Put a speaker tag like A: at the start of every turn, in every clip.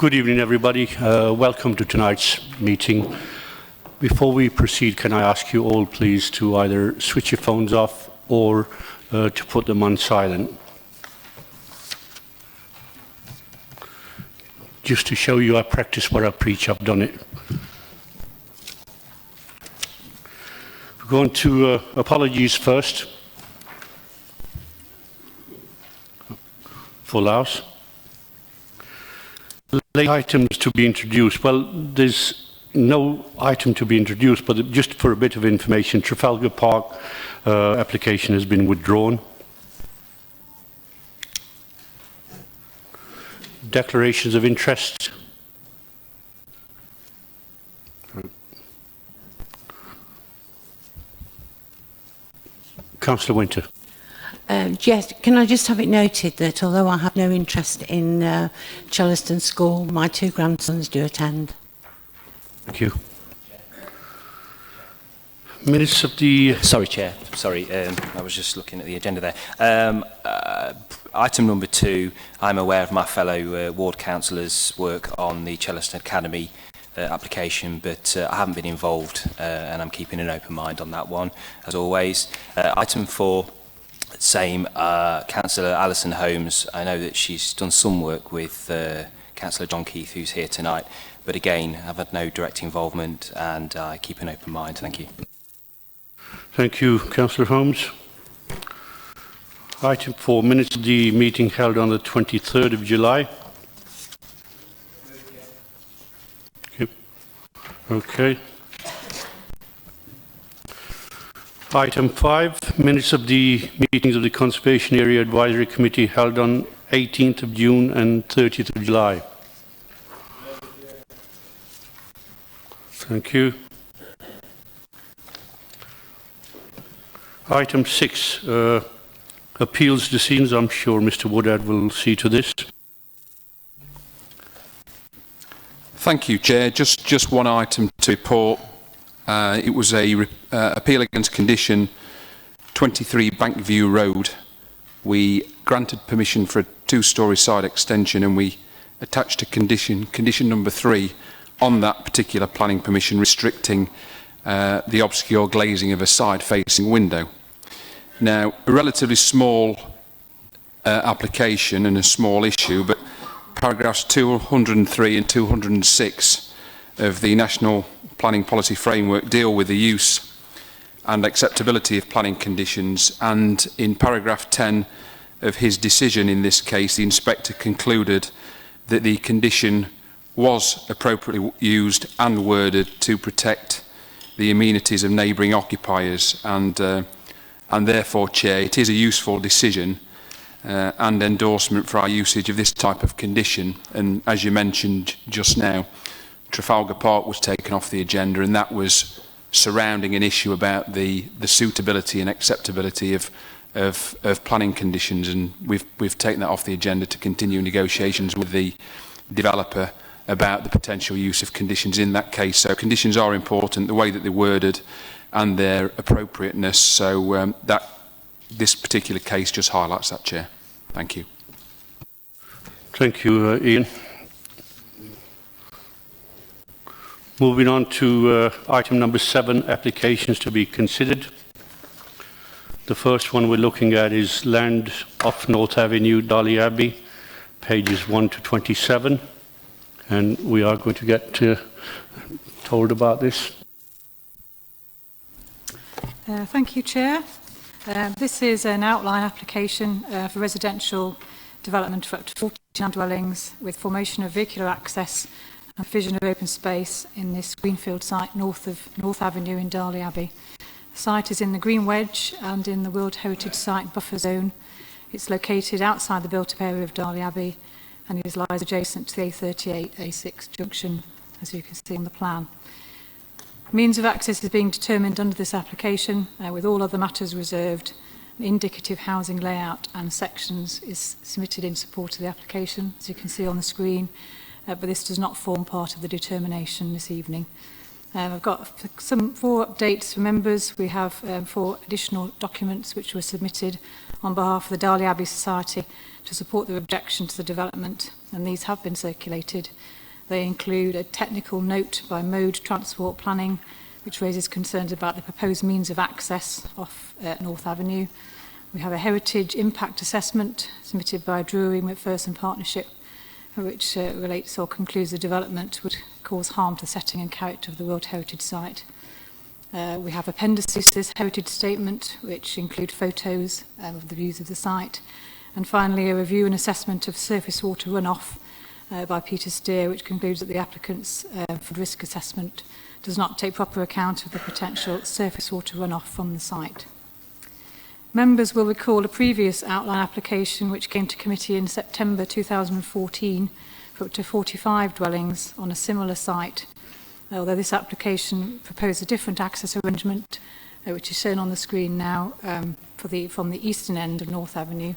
A: Good evening, everybody. Welcome to tonight's meeting. Before we proceed, can I ask you all, please, to either switch your phones off or to put them on silent. Just to show you I practice what I preach, I've done it. We're going to apologies first. Full house. Late items to be introduced. Well, there's no item to be introduced, but just for a bit of information, Trafalgar Park application has been withdrawn. Declarations of interest. Councillor Winter.
B: Yes, can I just have it noted that although I have no interest in Chellaston School, my two grandsons do attend.
A: Thank you. Minutes of the...
C: Sorry, Chair. Sorry, I was just looking at the agenda there. Item number 2, I'm aware of my fellow ward councillors' work on the Chellaston Academy application, but I haven't been involved and I'm keeping an open mind on that one, as always. Item 4, same, Councillor Alison Holmes. I know that she's done some work with Councillor John Keith, who's here tonight, but again, I've had no direct involvement and I keep an open mind. Thank you.
A: Thank you, Councillor Holmes. Item 4, minutes of the meeting held on the 23rd of July. Okay. Item 5, minutes of the meetings of the Conservation Area Advisory Committee held on 18th of June and 30th of July. Thank you. Item 6, appeals decisions. I'm sure Mr. Woodard will see to this.
D: Thank you, Chair. Just one item to report. It was a appeal against condition 23 Bankview Road. We granted permission for a 2-storey side extension and we attached a condition number 3 on that particular planning permission restricting the obscure glazing of a side-facing window. Now, a relatively small application and a small issue, but paragraphs 203 and 206 of the National Planning Policy Framework deal with the use and acceptability of planning conditions, and in paragraph 10 of his decision in this case, the inspector concluded that the condition was appropriately used and worded to protect the amenities of neighbouring occupiers, and therefore, Chair, it is a useful decision and endorsement for our usage of this type of condition. And as you mentioned just now, Trafalgar Park was taken off the agenda, and that was surrounding an issue about the suitability and acceptability of planning conditions, and we've taken that off the agenda to continue negotiations with the developer about the potential use of conditions in that case. So conditions are important, the way that they're worded and their appropriateness. So that this particular case just highlights that, Chair. Thank you.
A: Thank you, Ian. Moving on to item number 7, applications to be considered. The first one we're looking at is land off North Avenue, Darley Abbey, pages 1 to 27. And we are going to get told about this.
E: Thank you, Chair. This is an outline application for residential development for up to 49 dwellings with formation of vehicular access and provision of open space in this greenfield site north of North Avenue in Darley Abbey. The site is in the Green Wedge and in the World Heritage Site buffer zone. It's located outside the built-up area of Darley Abbey and it lies adjacent to the A38-A6 junction, as you can see on the plan. Means of access is being determined under this application, with all other matters reserved. An indicative housing layout and sections is submitted in support of the application, as you can see on the screen, but this does not form part of the determination this evening. I've got some 4 updates for members. We have 4 additional documents which were submitted on behalf of the Darley Abbey Society to support their objection to the development, and these have been circulated. They include a technical note by Mode Transport Planning, which raises concerns about the proposed means of access off North Avenue. We have a heritage impact assessment submitted by Drury McPherson Partnership, which relates or concludes the development would cause harm to the setting and character of the World Heritage Site. We have appendices to this heritage statement, which include photos of the views of the site. And finally, a review and assessment of surface water runoff by Peter Steer, which concludes that the applicant's flood risk assessment does not take proper account of the potential surface water runoff from the site. Members will recall a previous outline application which came to committee in September 2014 for up to 45 dwellings on a similar site, although this application proposed a different access arrangement, which is shown on the screen now, from the eastern end of North Avenue,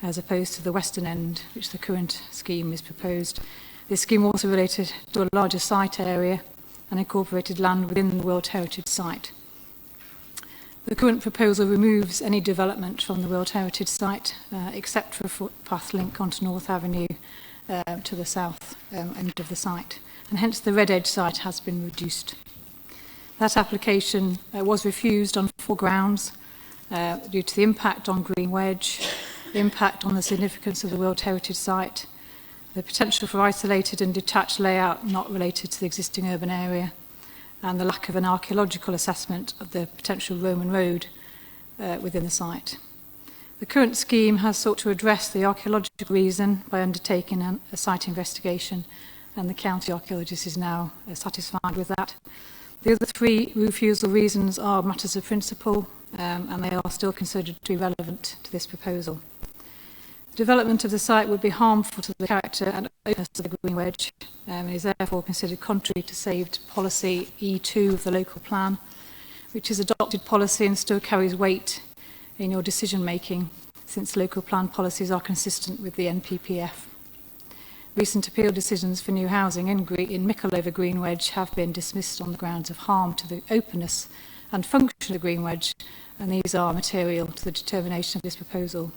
E: as opposed to the western end, which the current scheme is proposed. This scheme also related to a larger site area and incorporated land within the World Heritage Site. The current proposal removes any development from the World Heritage Site, except for a footpath link onto North Avenue to the south end of the site, and hence the Red Edge site has been reduced. That application was refused on 4 grounds, due to the impact on Green Wedge, the impact on the significance of the World Heritage Site, the potential for isolated and detached layout not related to the existing urban area, and the lack of an archaeological assessment of the potential Roman road within the site. The current scheme has sought to address the archaeological reason by undertaking a site investigation, and the county archaeologist is now satisfied with that. The other 3 refusal reasons are matters of principle, and they are still considered to be relevant to this proposal. The development of the site would be harmful to the character and openness of the Green Wedge, and is therefore considered contrary to saved policy E2 of the local plan, which is adopted policy and still carries weight in your decision making, since local plan policies are consistent with the NPPF. Recent appeal decisions for new housing in Mickleover Green Wedge have been dismissed on the grounds of harm to the openness and function of the Green Wedge, and these are material to the determination of this proposal.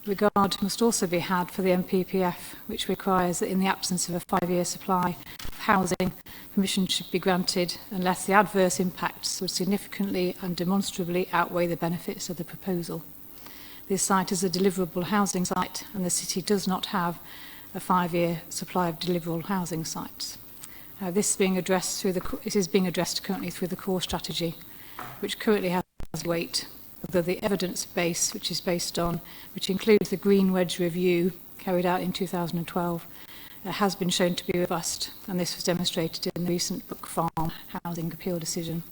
E: Regard must also be had for the NPPF, which requires that in the absence of a 5-year supply of housing, permission should be granted unless the adverse impacts would significantly and demonstrably outweigh the benefits of the proposal. This site is a deliverable housing site, and the city does not have a 5-year supply of deliverable housing sites. This is being addressed currently through the core strategy, which currently has weight, although the evidence base, which includes the Green Wedge review carried out in 2012, has been shown to be robust, and this was demonstrated in the recent Brook Farm housing appeal decision.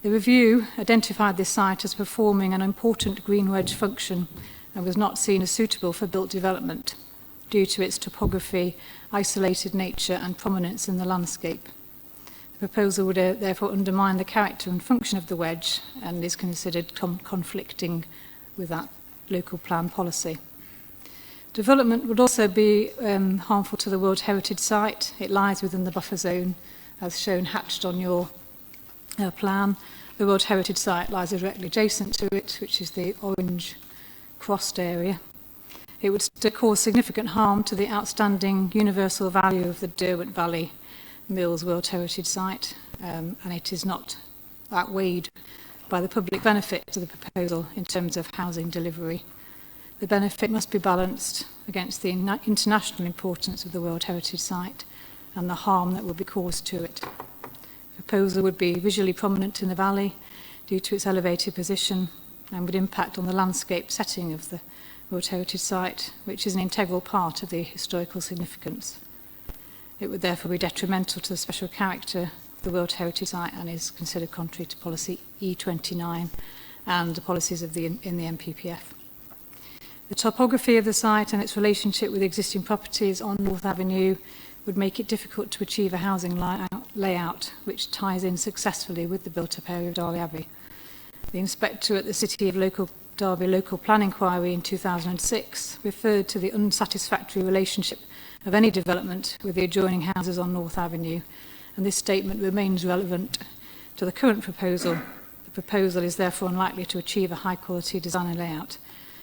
E: The review identified this site as performing an important Green Wedge function and was not seen as suitable for built development due to its topography, isolated nature and prominence in the landscape. The proposal would therefore undermine the character and function of the wedge and is considered conflicting with that local plan policy. Development would also be harmful to the World Heritage Site. It lies within the buffer zone, as shown hatched on your plan. The World Heritage Site lies directly adjacent to it, which is the orange crossed area. It would still cause significant harm to the outstanding universal value of the Derwent Valley Mills World Heritage Site, and it is not outweighed by the public benefit of the proposal in terms of housing delivery. The benefit must be balanced against the international importance of the World Heritage Site and the harm that will be caused to it. The proposal would be visually prominent in the valley due to its elevated position and would impact on the landscape setting of the World Heritage Site, which is an integral part of the historical significance. It would therefore be detrimental to the special character of the World Heritage Site and is considered contrary to policy E29 and the policies of in the NPPF. The topography of the site and its relationship with existing properties on North Avenue would make it difficult to achieve a housing layout which ties in successfully with the built-up area of Darley Abbey. The inspector at the City of Derby Local Plan Inquiry in 2006 referred to the unsatisfactory relationship of any development with the adjoining houses on North Avenue and this statement remains relevant to the current proposal. The proposal is therefore unlikely to achieve a high-quality design and layout,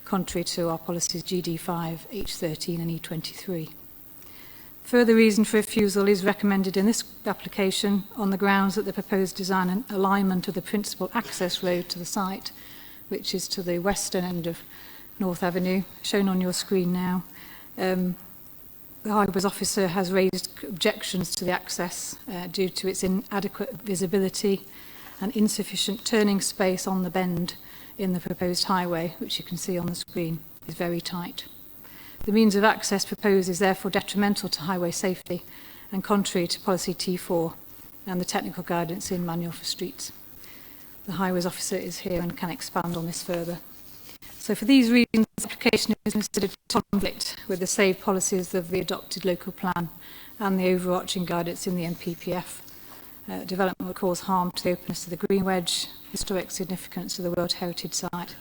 E: contrary to our policies GD5, H13 and E23. Further reason for refusal is recommended in this application on the grounds that the proposed design and alignment of the principal access road to the site, which is to the western end of North Avenue, shown on your screen now. The Highways Officer has raised objections to the access due to its inadequate visibility and insufficient turning space on the bend in the proposed highway, which you can see on the screen, is very tight. The means of access proposed is therefore detrimental to highway safety and contrary to policy T4 and the technical guidance in Manual for Streets. The Highways Officer is here and can expand on this further. So for these reasons, the application is considered to conflict with the saved policies of the adopted local plan and the overarching guidance in the NPPF. Development will cause harm to the openness of the Green Wedge, historic significance of the World Heritage Site,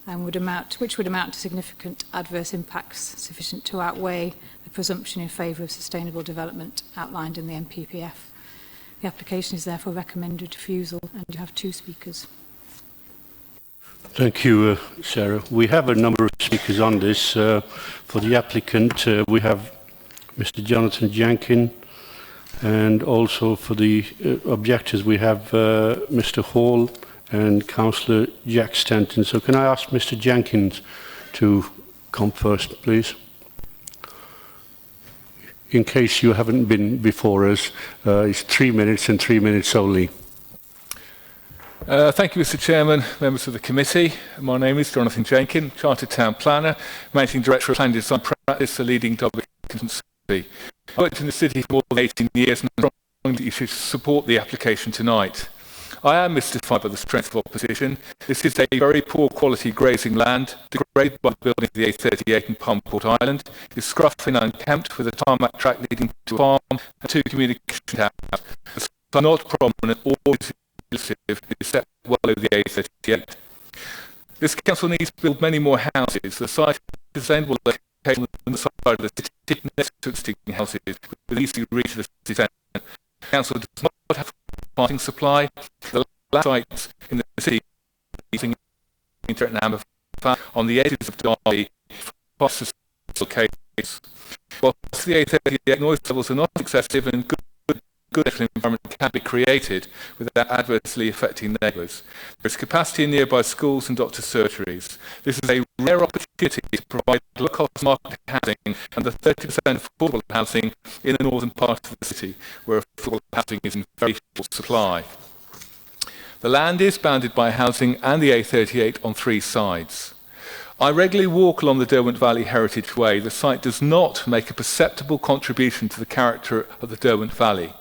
E: and which would amount to significant adverse impacts sufficient to outweigh the presumption in favour of sustainable development outlined in the NPPF. The application is therefore recommended refusal, and you have 2 speakers.
A: Thank you, Sarah. We have a number of speakers on this. For the applicant, we have Mr. Jonathan Jenkin, and also for the objectors, we have Mr. Hall and Councillor Jack Stanton. So can I ask Mr. Jenkins to come first, please? In case you haven't been before us, it's 3 minutes and 3 minutes only.
F: Thank you, Mr. Chairman, members of the committee. My name is Jonathan Jenkin, Chartered Town Planner, Managing Director of Planning Design Practice, a leading Derby consultancy. I've worked in the city for more than 18 years and I'm strongly that you should support the application tonight. I am mystified by the strength of opposition. This is a very poor quality grazing land, degraded by the building of the A38 in Palmport Island. It's scruffy and unkempt with a tarmac track leading to a farm and 2 communication towers. The sites are not prominent or elusive, except well over the A38. This council needs to build many more houses. The site is sustainable location on the side of the city next to existing houses with easy reach to the city centre. The council does not have planting supply. The last sites in the city using internet and on the edges of Derby fastest locations. Whilst the A38 noise levels are not excessive and good environment can be created without adversely affecting neighbours. There is capacity in nearby schools and doctor surgeries. This is a rare opportunity to provide low-cost market housing and the 30% affordable housing in the northern part of the city, where affordable housing is in very short supply. The land is bounded by housing and the A38 on 3 sides. I regularly walk along the Derwent Valley Heritage Way. The site does not make a perceptible contribution to the character of the Derwent Valley.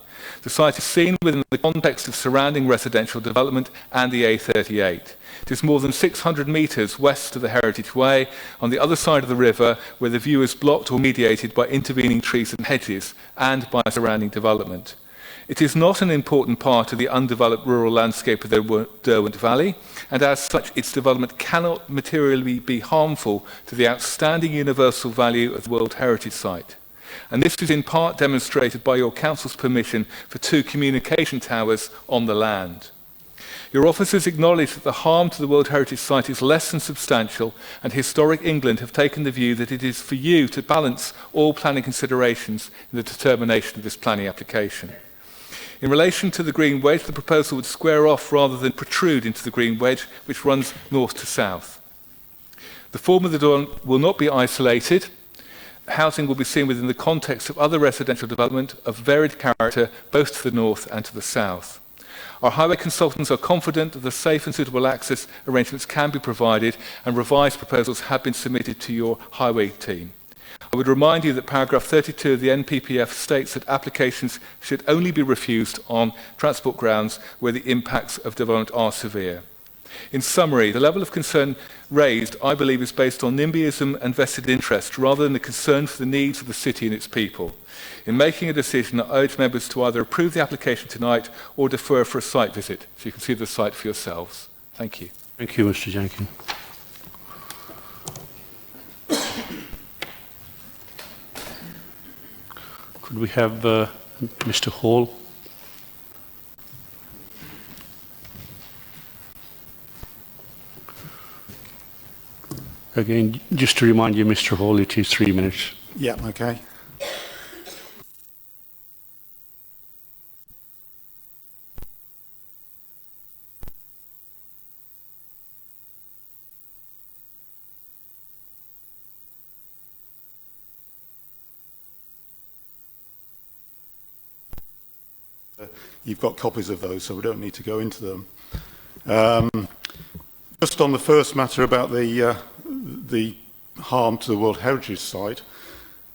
F: The site is seen within the context of surrounding residential development and the A38. It is more than 600 metres west of the Heritage Way, on the other side of the river, where the view is blocked or mediated by intervening trees and hedges, and by surrounding development. It is not an important part of the undeveloped rural landscape of the Derwent Valley, and as such, its development cannot materially be harmful to the outstanding universal value of the World Heritage Site. And this is in part demonstrated by your council's permission for 2 communication towers on the land. Your officers acknowledge that the harm to the World Heritage Site is less than substantial, and Historic England have taken the view that it is for you to balance all planning considerations in the determination of this planning application. In relation to the Green Wedge, the proposal would square off rather than protrude into the Green Wedge, which runs north to south. The form of the door will not be isolated. Housing will be seen within the context of other residential development of varied character, both to the north and to the south. Our highway consultants are confident that the safe and suitable access arrangements can be provided, and revised proposals have been submitted to your highway team. I would remind you that paragraph 32 of the NPPF states that applications should only be refused on transport grounds where the impacts of development are severe. In summary, the level of concern raised, I believe, is based on NIMBYism and vested interest rather than the concern for the needs of the city and its people. In making a decision, I urge members to either approve the application tonight or defer for a site visit, so you can see the site for yourselves. Thank you.
A: Thank you, Mr. Jenkin. Could we have Mr. Hall? Again, just to remind you, Mr. Hall, it is 3 minutes.
G: Yeah, okay. You've got copies of those, so we don't need to go into them. Just on the first matter about the harm to the World Heritage Site,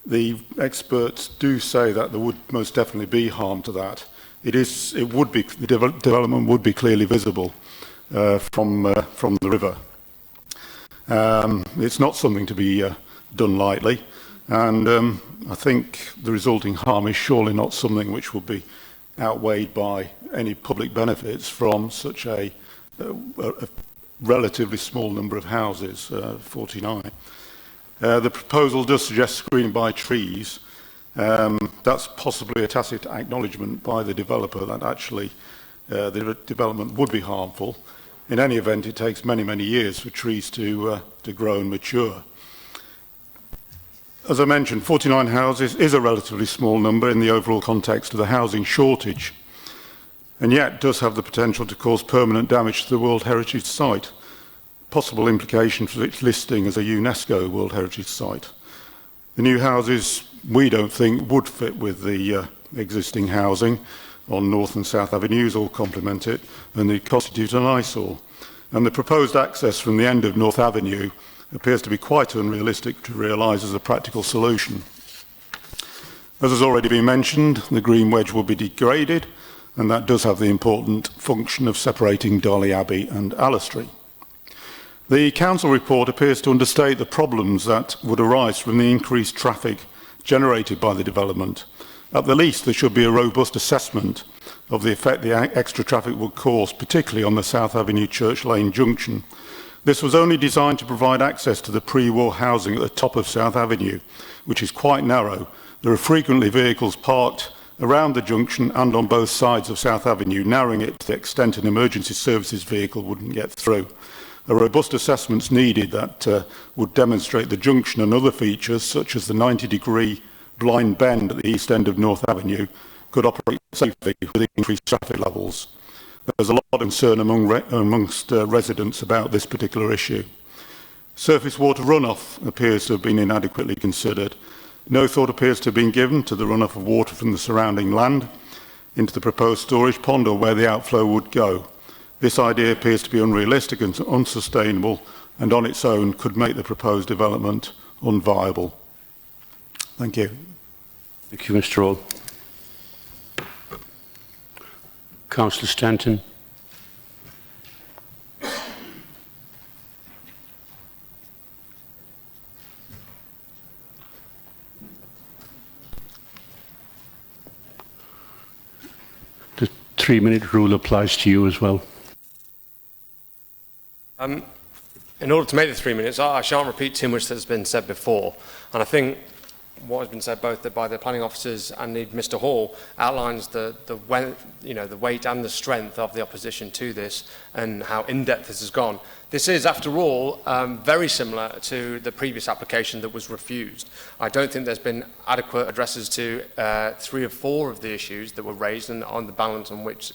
G: the experts do say that there would most definitely be harm to that. It would be, the development would be clearly visible from the river. It's not something to be done lightly, and I think the resulting harm is surely not something which will be outweighed by any public benefits from such a relatively small number of houses, 49. The proposal does suggest screening by trees. That's possibly a tacit acknowledgement by the developer that actually the development would be harmful. In any event, it takes many, many years for trees to grow and mature. As I mentioned, 49 houses is a relatively small number in the overall context of the housing shortage, and yet does have the potential to cause permanent damage to the World Heritage Site. Possible implications for its listing as a UNESCO World Heritage Site. The new houses, we don't think, would fit with the existing housing on North and South Avenues or complement it, and they constitute an eyesore. And the proposed access from the end of North Avenue appears to be quite unrealistic to realise as a practical solution. As has already been mentioned, the green wedge will be degraded, and that does have the important function of separating Darley Abbey and Allestree. The council report appears to understate the problems that would arise from the increased traffic generated by the development. At the least, there should be a robust assessment of the effect the extra traffic would cause, particularly on the South Avenue Church Lane junction. This was only designed to provide access to the pre-war housing at the top of South Avenue, which is quite narrow. There are frequently vehicles parked around the junction and on both sides of South Avenue, narrowing it to the extent an emergency services vehicle wouldn't get through. A robust assessment is needed that would demonstrate the junction and other features, such as the 90-degree blind bend at the east end of North Avenue, could operate safely with increased traffic levels. There's a lot of concern amongst residents about this particular issue. Surface water runoff appears to have been inadequately considered. No thought appears to have been given to the runoff of water from the surrounding land into the proposed storage pond or where the outflow would go. This idea appears to be unrealistic and unsustainable, and on its own could make the proposed development unviable. Thank you.
A: Thank you, Mr. Hall. Councillor Stanton. The 3-minute rule applies to you as well.
H: In order to make the 3 minutes, I shan't repeat too much that's been said before, and I think what has been said both by the planning officers and Mr. Hall outlines the weight and the strength of the opposition to this and how in-depth this has gone. This is, after all, very similar to the previous application that was refused. I don't think there's been adequate addresses to 3 or 4 of the issues that were raised and on the balance on which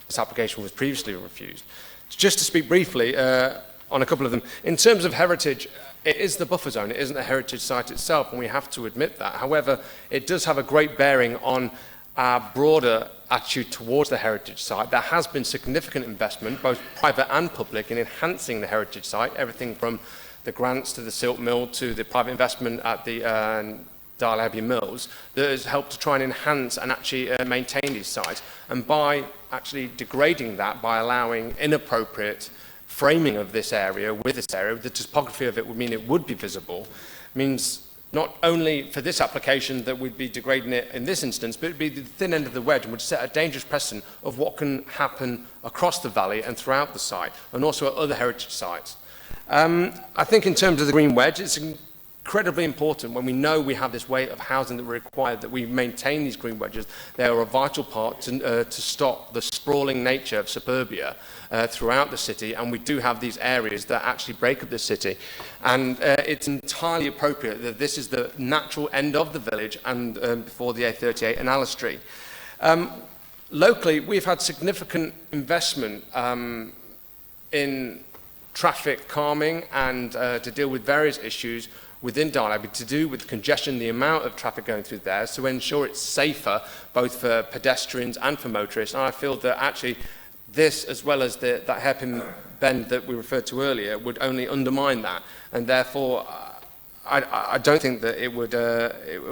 H: this application was previously refused. Just to speak briefly on a couple of them, in terms of heritage, it is the buffer zone, it isn't the heritage site itself, and we have to admit that. However, it does have a great bearing on our broader attitude towards the heritage site. There has been significant investment, both private and public, in enhancing the heritage site, everything from the grants to the silt mill to the private investment at the Darley Abbey Mills, that has helped to try and enhance and actually maintain these sites. And by actually degrading that, by allowing inappropriate framing of this area with this area, the topography of it would mean it would be visible, means not only for this application that we'd be degrading it in this instance, but it would be the thin end of the wedge and would set a dangerous precedent of what can happen across the valley and throughout the site, and also at other heritage sites. I think in terms of the green wedge, it's incredibly important when we know we have this weight of housing that we require, that we maintain these green wedges. They are a vital part to stop the sprawling nature of suburbia throughout the city, and we do have these areas that actually break up the city. And it's entirely appropriate that this is the natural end of the village and before the A38 and Alice Street. Locally, we've had significant investment in traffic calming and to deal with various issues within Darley Abbey to do with congestion, the amount of traffic going through there, to ensure it's safer both for pedestrians and for motorists. And I feel that actually this, as well as that hairpin bend that we referred to earlier, would only undermine that. And therefore, I don't think that it would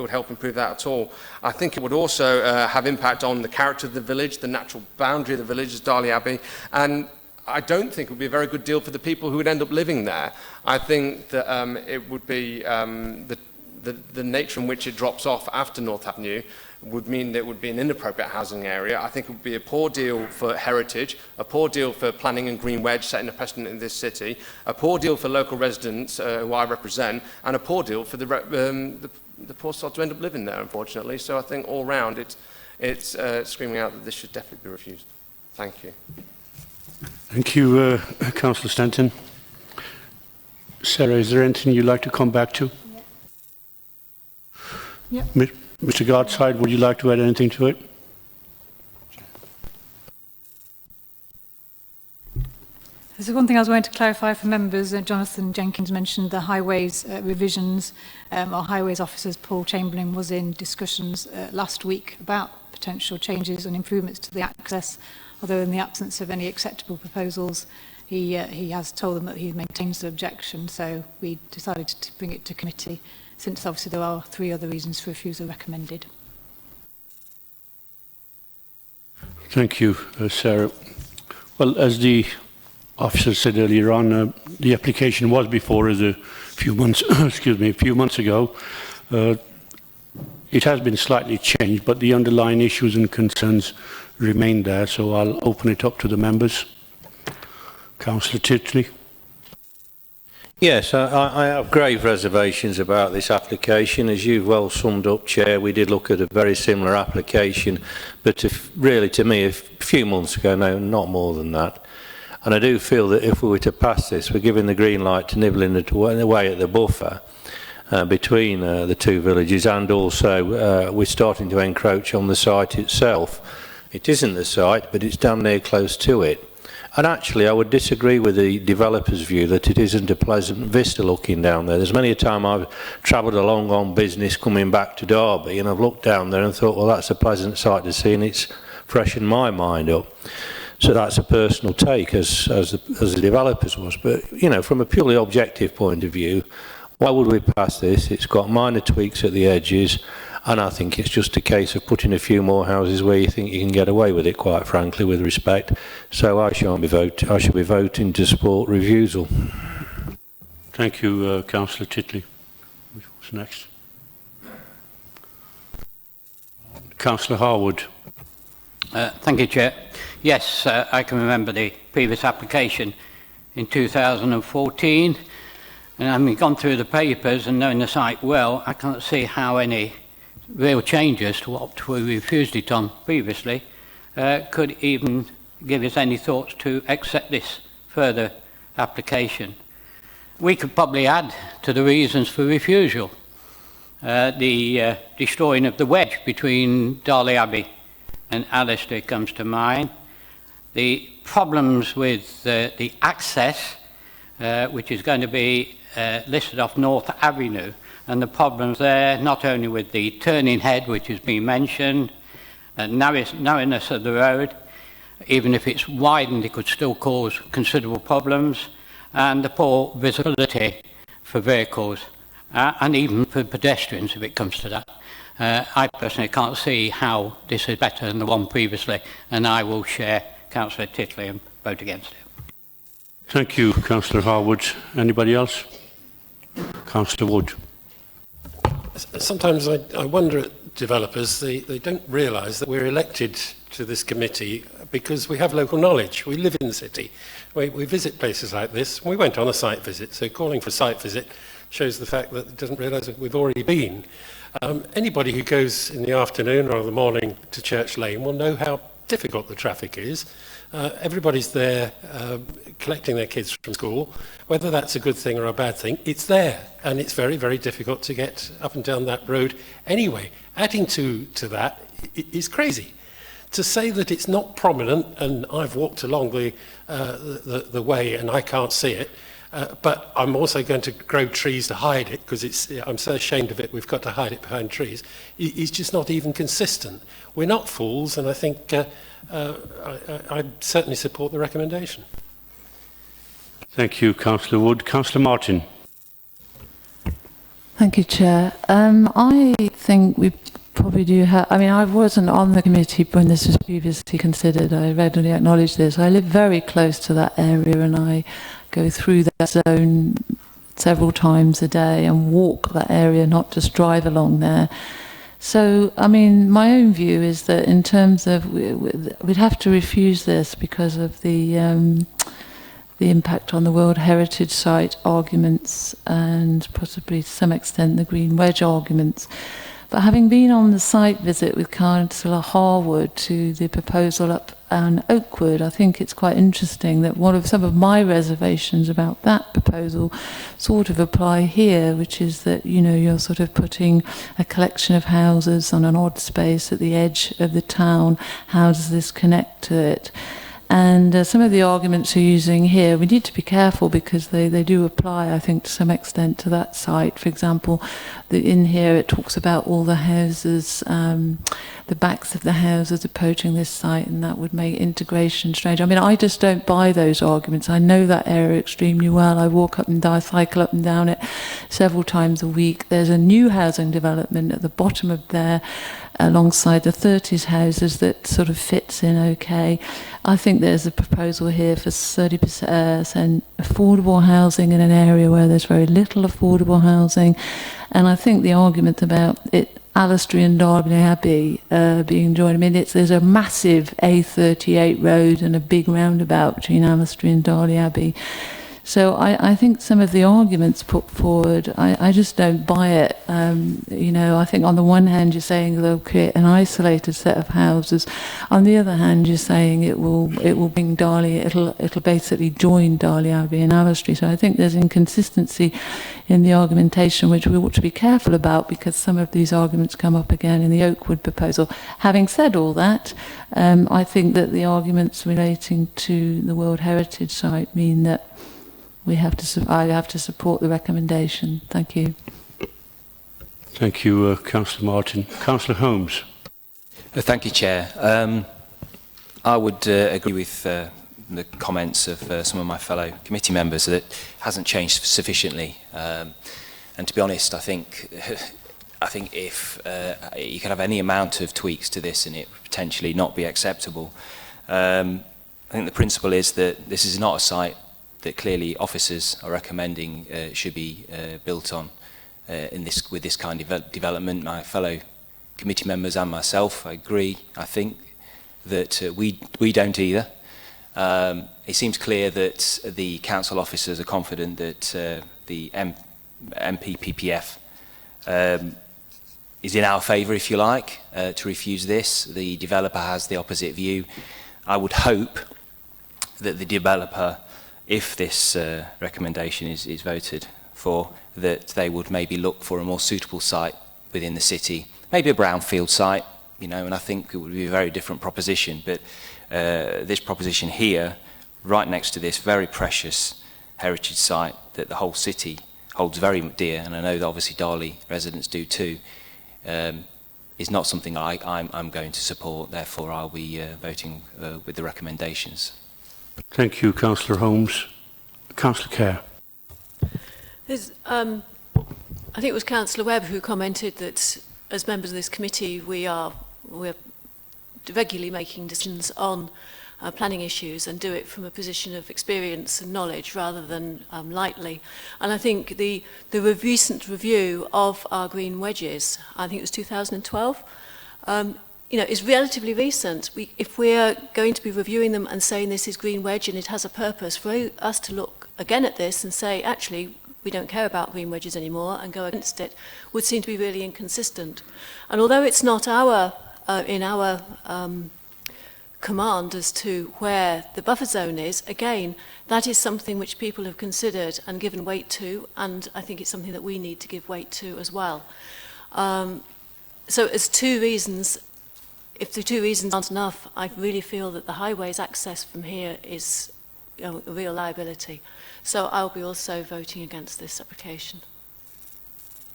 H: help improve that at all. I think it would also have impact on the character of the village, the natural boundary of the village is Darley Abbey, and I don't think it would be a very good deal for the people who would end up living there. I think that it would be the nature in which it drops off after North Avenue would mean that it would be an inappropriate housing area. I think it would be a poor deal for heritage, a poor deal for planning and green wedge setting a precedent in this city, a poor deal for local residents who I represent, and a poor deal for the poor sod to end up living there, unfortunately. So I think all round it's screaming out that this should definitely be refused. Thank you.
A: Thank you, Councillor Stanton. Sarah, is there anything you'd like to come back to?
E: Yep.
A: Mr. Gardside, would you like to add anything to it?
E: There's one thing I was going to clarify for members. Jonathan Jenkins mentioned the highways revisions. Our highways officers, Paul Chamberlain, was in discussions last week about potential changes and improvements to the access, although in the absence of any acceptable proposals, he has told them that he maintains the objection, so we decided to bring it to committee, since obviously there are 3 other reasons for refusal recommended.
A: Thank you, Sarah. Well, as the officer said earlier on, the application was before us a few months, a few months ago. It has been slightly changed, but the underlying issues and concerns remain there, so I'll open it up to the members. Councillor Titley.
I: Yes, I have grave reservations about this application. As you've well summed up, Chair, we did look at a very similar application, but really to me a few months ago, no, not more than that. And I do feel that if we were to pass this, we're giving the green light to nibbling away at the buffer between the 2 villages, and also we're starting to encroach on the site itself. It isn't the site, but it's damn near close to it. And actually, I would disagree with the developer's view that it isn't a pleasant vista looking down there. There's many a time I've travelled along on business coming back to Derby, and I've looked down there and thought, well, that's a pleasant sight to see, and it's freshened my mind up. So that's a personal take, as the developers was. But, you know, from a purely objective point of view, why would we pass this? It's got minor tweaks at the edges, and I think it's just a case of putting a few more houses where you think you can get away with it, quite frankly, with respect. So I shall be voting to support refusal.
A: Thank you, Councillor Titley. What's next? Councillor Harwood.
J: Thank you, Chair. Yes, I can remember the previous application in 2014, and having gone through the papers and knowing the site well, I can't see how any real changes to what we refused it on previously could even give us any thoughts to accept this further application. We could probably add to the reasons for refusal the destroying of the wedge between Darley Abbey and Alistair comes to mind. The problems with the access, which is going to be listed off North Avenue, and the problems there, not only with the turning head, which has been mentioned, and narrowness of the road, even if it's widened, it could still cause considerable problems, and the poor visibility for vehicles, and even for pedestrians if it comes to that. I personally can't see how this is better than the one previously, and I will share Councillor Titley and vote against it.
A: Thank you, Councillor Harwood. Anybody else? Councillor Wood.
K: Sometimes I wonder at developers, they don't realise that we're elected to this committee because we have local knowledge. We live in the city. We visit places like this. We went on a site visit, so calling for a site visit shows the fact that it doesn't realise that we've already been. Anybody who goes in the afternoon or the morning to Church Lane will know how difficult the traffic is. Everybody's there collecting their kids from school. Whether that's a good thing or a bad thing, it's there. And it's very, very difficult to get up and down that road anyway. Adding to that is crazy. To say that it's not prominent, and I've walked along the way and I can't see it, but I'm also going to grow trees to hide it because I'm so ashamed of it, we've got to hide it behind trees, is just not even consistent. We're not fools, and I think I certainly support the recommendation.
A: Thank you, Councillor Wood. Councillor Martin.
L: Thank you, Chair. I think we probably do have, I mean, I wasn't on the committee when this was previously considered. I readily acknowledge this. I live very close to that area and I go through that zone several times a day and walk that area, not just drive along there. So, I mean, my own view is that in terms of, we'd have to refuse this because of the impact on the World Heritage Site arguments and possibly to some extent the Green Wedge arguments. But having been on the site visit with Councillor Harwood to the proposal up on Oakwood, I think it's quite interesting that some of my reservations about that proposal sort of apply here, which is that, you know, you're sort of putting a collection of houses on an odd space at the edge of the town. How does this connect to it? And some of the arguments you're using here, we need to be careful because they do apply, I think, to some extent to that site. For example, in here it talks about all the houses, the backs of the houses approaching this site, and that would make integration strange. I mean, I just don't buy those arguments. I know that area extremely well. I walk up and down, I cycle up and down it several times a week. There's a new housing development at the bottom of there, alongside the 30s houses that sort of fits in okay. I think there's a proposal here for 30% affordable housing in an area where there's very little affordable housing. And I think the argument about it, Allestree and Derby Abbey being joined, I mean, there's a massive A38 road and a big roundabout between Allestree and Derby Abbey. So I think some of the arguments put forward, I just don't buy it. You know, I think on the one hand you're saying they'll create an isolated set of houses. On the other hand, you're saying it will bring Darley, it'll basically join Derby Abbey and Allestree. So I think there's inconsistency in the argumentation, which we ought to be careful about because some of these arguments come up again in the Oakwood proposal. Having said all that, I think that the arguments relating to the World Heritage Site mean that I have to support the recommendation. Thank you.
A: Thank you, Councillor Martin. Councillor Holmes.
C: Thank you, Chair. I would agree with the comments of some of my fellow committee members that it hasn't changed sufficiently. And to be honest, I think if you could have any amount of tweaks to this and it would potentially not be acceptable. I think the principle is that this is not a site that clearly officers are recommending should be built on with this kind of development. My fellow committee members and myself, I agree. I think that we don't either. It seems clear that the council officers are confident that the MPPPF is in our favour, if you like, to refuse this. The developer has the opposite view. I would hope that the developer, if this recommendation is voted for, that they would maybe look for a more suitable site within the city, maybe a brownfield site, you know, and I think it would be a very different proposition. But this proposition here, right next to this very precious heritage site that the whole city holds very dear, and I know that obviously Darley residents do too, is not something I'm going to support. Therefore, I'll be voting with the recommendations.
A: Thank you, Councillor Holmes. Councillor Kerr.
M: I think it was Councillor Webb who commented that as members of this committee we're regularly making decisions on planning issues and do it from a position of experience and knowledge rather than lightly. And I think the recent review of our green wedges, I think it was 2012, you know, is relatively recent. If we're going to be reviewing them and saying this is green wedge and it has a purpose, for us to look again at this and say, actually, we don't care about green wedges anymore and go against it would seem to be really inconsistent. And although it's not in our command as to where the buffer zone is, again, that is something which people have considered and given weight to, and I think it's something that we need to give weight to as well. So as two reasons, if the two reasons aren't enough, I really feel that the highways access from here is a real liability. So I'll be also voting against this application.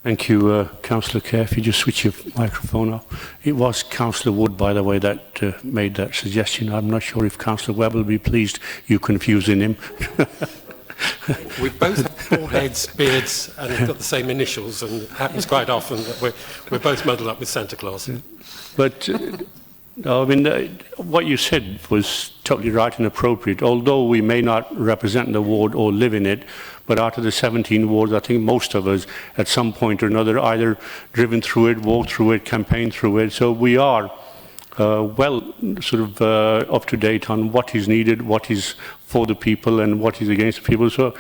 A: Thank you, Councillor Kerr. If you just switch your microphone off. It was Councillor Wood, by the way, that made that suggestion. I'm not sure if Councillor Webb will be pleased you confusing him.
K: We both have bald heads, beards, and we've got the same initials, and it happens quite often that we're both muddled up with Santa Claus.
A: But, no, I mean, what you said was totally right and appropriate. Although we may not represent the ward or live in it, but out of the 17 wards, I think most of us, at some point or another, either driven through it, walked through it, campaigned through it. So we are well sort of up to date on what is needed, what is for the people and what is against the people. So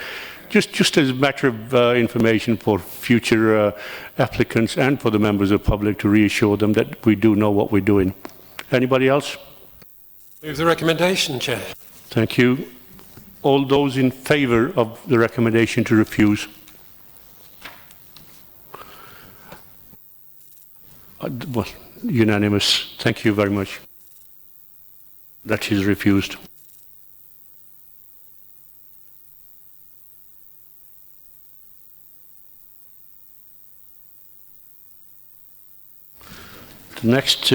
A: just as a matter of information for future applicants and for the members of the public to reassure them that we do know what we're doing. Anybody else?
K: Move the recommendation, Chair.
A: Thank you. All those in favour of the recommendation to refuse? Well, unanimous. Thank you very much. That is refused. The next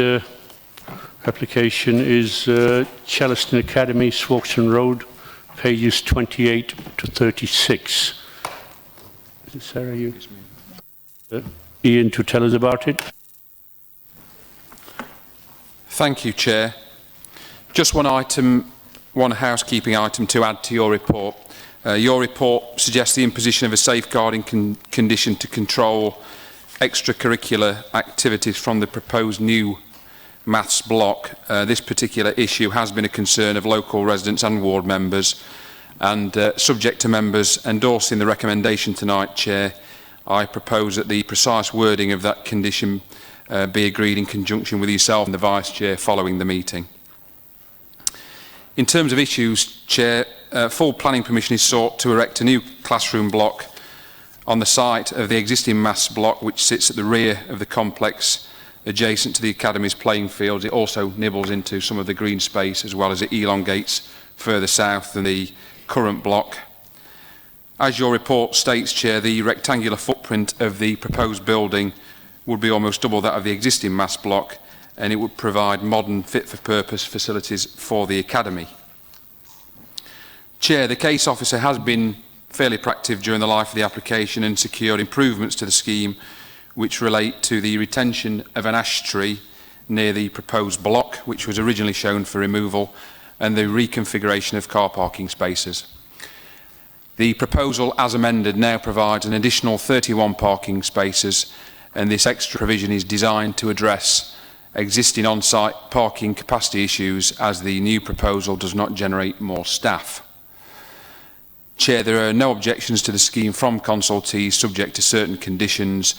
A: application is Chellaston Academy, Swoxton Road, pages 28 to 36. Is it Sarah, you? Ian, to tell us about it.
D: Thank you, Chair. Just one housekeeping item to add to your report. Your report suggests the imposition of a safeguarding condition to control extracurricular activities from the proposed new maths block. This particular issue has been a concern of local residents and ward members, and subject to members endorsing the recommendation tonight, Chair, I propose that the precise wording of that condition be agreed in conjunction with yourself and the Vice Chair following the meeting. In terms of issues, Chair, full planning permission is sought to erect a new classroom block on the site of the existing maths block, which sits at the rear of the complex adjacent to the Academy's playing fields. It also nibbles into some of the green space, as well as it elongates further south than the current block. As your report states, Chair, the rectangular footprint of the proposed building would be almost double that of the existing maths block, and it would provide modern, fit-for-purpose facilities for the Academy. Chair, the case officer has been fairly proactive during the life of the application and secured improvements to the scheme which relate to the retention of an ash tree near the proposed block, which was originally shown for removal, and the reconfiguration of car parking spaces. The proposal, as amended, now provides an additional 31 parking spaces, and this extra provision is designed to address existing on-site parking capacity issues, as the new proposal does not generate more staff. Chair, there are no objections to the scheme from consultees subject to certain conditions,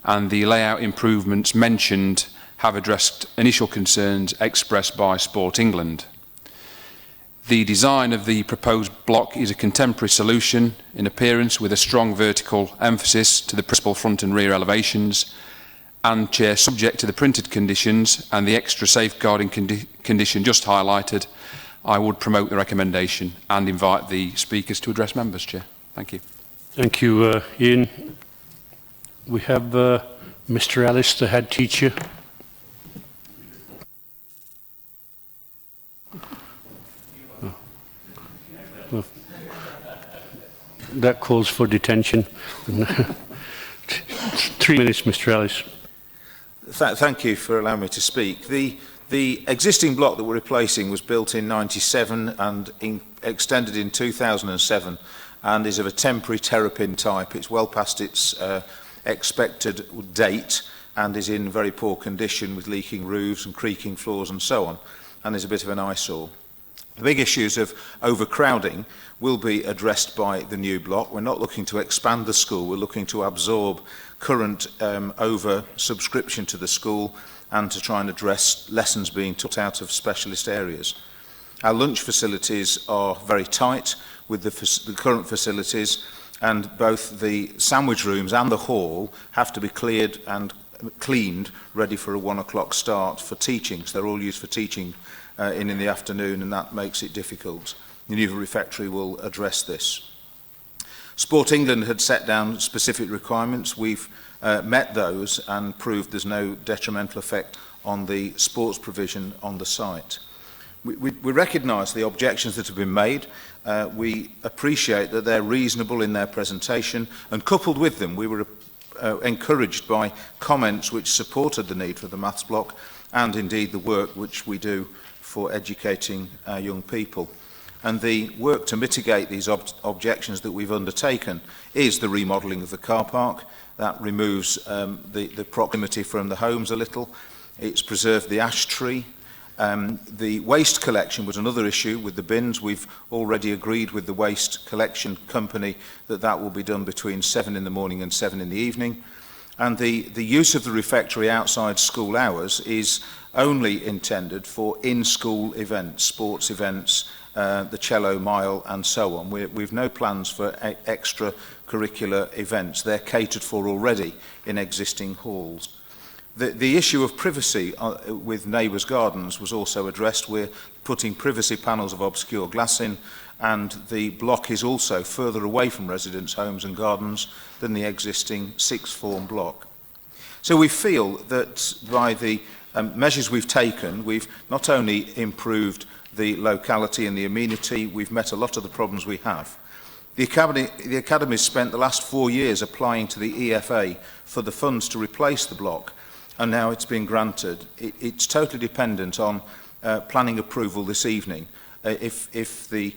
D: and the layout improvements mentioned have addressed initial concerns expressed by Sport England. The design of the proposed block is a contemporary solution in appearance, with a strong vertical emphasis to the principal front and rear elevations, and, Chair, subject to the printed conditions and the extra safeguarding condition just highlighted, I would promote the recommendation and invite the speakers to address members, Chair. Thank you.
A: Thank you, Ian. We have Mr. Ellis, the head teacher. Well, that calls for detention. 3 minutes, Mr. Ellis.
N: Thank you for allowing me to speak. The existing block that we're replacing was built in '97 and extended in 2007, and is of a temporary terrapin type. It's well past its expected date and is in very poor condition, with leaking roofs and creaking floors and so on, and is a bit of an eyesore. The big issues of overcrowding will be addressed by the new block. We're not looking to expand the school, we're looking to absorb current over-subscription to the school and to try and address lessons being taught out of specialist areas. Our lunch facilities are very tight with the current facilities, and both the sandwich rooms and the hall have to be cleared and cleaned, ready for a 1 o'clock start for teaching. So they're all used for teaching in the afternoon, and that makes it difficult. The new refectory will address this. Sport England had set down specific requirements. We've met those and proved there's no detrimental effect on the sports provision on the site. We recognise the objections that have been made. We appreciate that they're reasonable in their presentation, and coupled with them, we were encouraged by comments which supported the need for the maths block and indeed the work which we do for educating our young people. And the work to mitigate these objections that we've undertaken is the remodelling of the car park. That removes the proximity from the homes a little. It's preserved the ash tree. The waste collection was another issue with the bins. We've already agreed with the waste collection company that that will be done between 7 in the morning and 7 in the evening. And the use of the refectory outside school hours is only intended for in-school events, sports events, the cello mile and so on. We've no plans for extra-curricular events. They're catered for already in existing halls. The issue of privacy with neighbours' gardens was also addressed. We're putting privacy panels of obscure glass in, and the block is also further away from residents' homes and gardens than the existing sixth form block. So we feel that by the measures we've taken, we've not only improved the locality and the amenity, we've met a lot of the problems we have. The Academy spent the last 4 years applying to the EFA for the funds to replace the block, and now it's been granted. It's totally dependent on planning approval this evening if the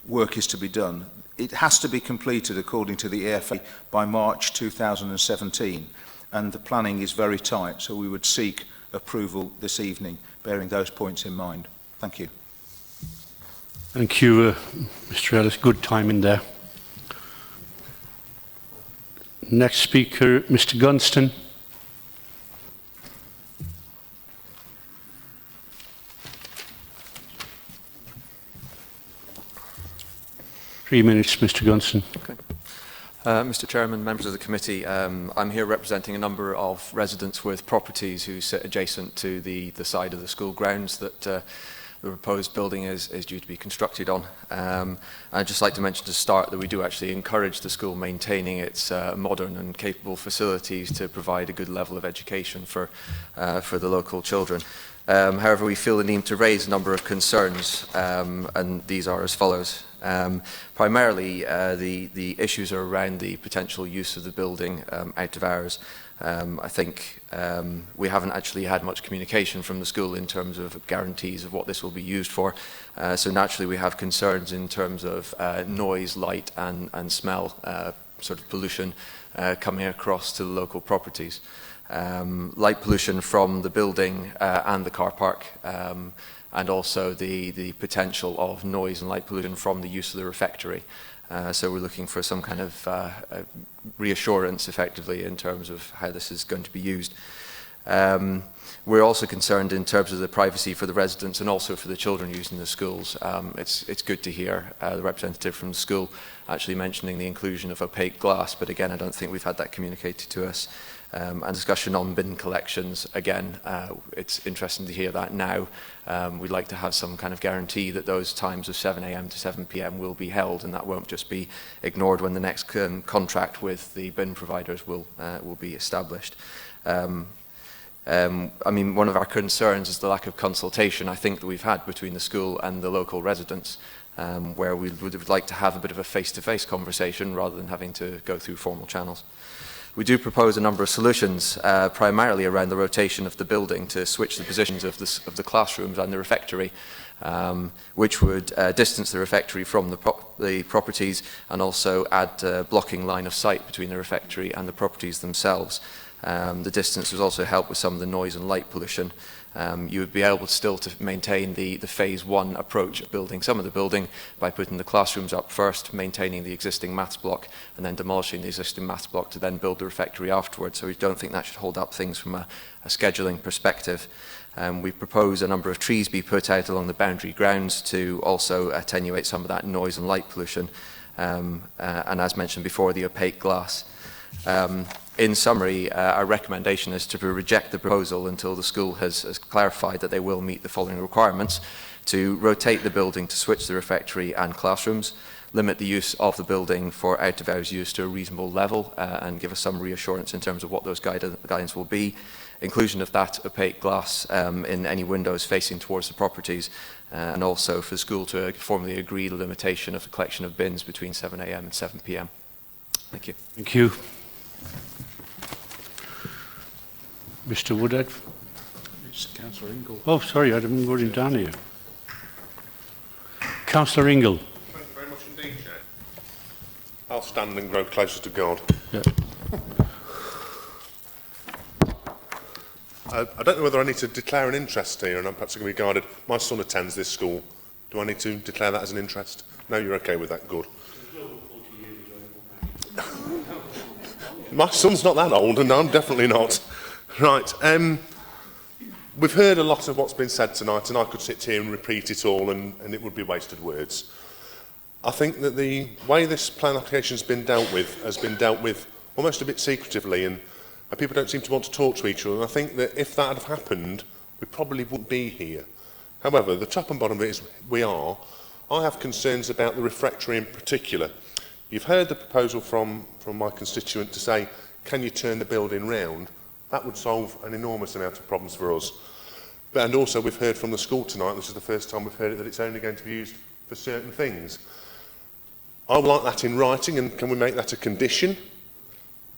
N: work is to be done. It has to be completed according to the EFA by March 2017, and the planning is very tight, so we would seek approval this evening, bearing those points in mind. Thank you.
A: Thank you, Mr. Ellis. Good timing there. Next speaker, Mr. Gunston. Three minutes, Mr. Gunston.
O: Okay. Mr. Chairman, members of the committee, I'm here representing a number of residents with properties who sit adjacent to the side of the school grounds that the proposed building is due to be constructed on. I'd just like to mention to start that we do actually encourage the school maintaining its modern and capable facilities to provide a good level of education for the local children. However, we feel the need to raise a number of concerns, and these are as follows. Primarily, the issues are around the potential use of the building out of hours. I think we haven't actually had much communication from the school in terms of guarantees of what this will be used for. So naturally we have concerns in terms of noise, light and smell, sort of pollution coming across to the local properties. Light pollution from the building and the car park, and also the potential of noise and light pollution from the use of the refectory. So we're looking for some kind of reassurance, effectively, in terms of how this is going to be used. We're also concerned in terms of the privacy for the residents and also for the children using the schools. It's good to hear the representative from the school actually mentioning the inclusion of opaque glass, but again, I don't think we've had that communicated to us. And discussion on bin collections, again, it's interesting to hear that now. We'd like to have some kind of guarantee that those times of 7 a.m. to 7 p.m. will be held, and that won't just be ignored when the next contract with the bin providers will be established. I mean, one of our concerns is the lack of consultation, I think, that we've had between the school and the local residents, where we would like to have a bit of a face-to-face conversation rather than having to go through formal channels. We do propose a number of solutions, primarily around the rotation of the building to switch the positions of the classrooms and the refectory, which would distance the refectory from the properties and also add blocking line of sight between the refectory and the properties themselves. The distance would also help with some of the noise and light pollution. You would be able still to maintain the phase one approach of building some of the building by putting the classrooms up first, maintaining the existing maths block, and then demolishing the existing maths block to then build the refectory afterwards. So we don't think that should hold up things from a scheduling perspective. We propose a number of trees be put out along the boundary grounds to also attenuate some of that noise and light pollution. And as mentioned before, the opaque glass. In summary, our recommendation is to reject the proposal until the school has clarified that they will meet the following requirements: to rotate the building to switch the refectory and classrooms, limit the use of the building for out-of-hours use to a reasonable level, and give us some reassurance in terms of what those guidance will be, inclusion of that opaque glass in any windows facing towards the properties, and also for the school to formally agree the limitation of the collection of bins between 7 a.m. and 7 p.m. Thank you.
A: Thank you. Mr. Woodhead.
D: It's Councillor Ingle.
A: Oh, sorry, I didn't go down here. Councillor Ingle.
P: Thank you very much indeed, Chair. I'll stand and grow closer to God.
A: Yeah.
P: I don't know whether I need to declare an interest here, and I'm perhaps going to be guided. My son attends this school. Do I need to declare that as an interest? No, you're okay with that. Good. My son's not that old, and I'm definitely not. Right. We've heard a lot of what's been said tonight, and I could sit here and repeat it all, and it would be wasted words. I think that the way this plan application has been dealt with almost a bit secretively, and people don't seem to want to talk to each other. And I think that if that had happened, we probably wouldn't be here. However, the top and bottom of it is we are. I have concerns about the refectory in particular. You've heard the proposal from my constituent to say, can you turn the building round? That would solve an enormous amount of problems for us. And also we've heard from the school tonight, this is the first time we've heard it, that it's only going to be used for certain things. I would like that in writing, and can we make that a condition?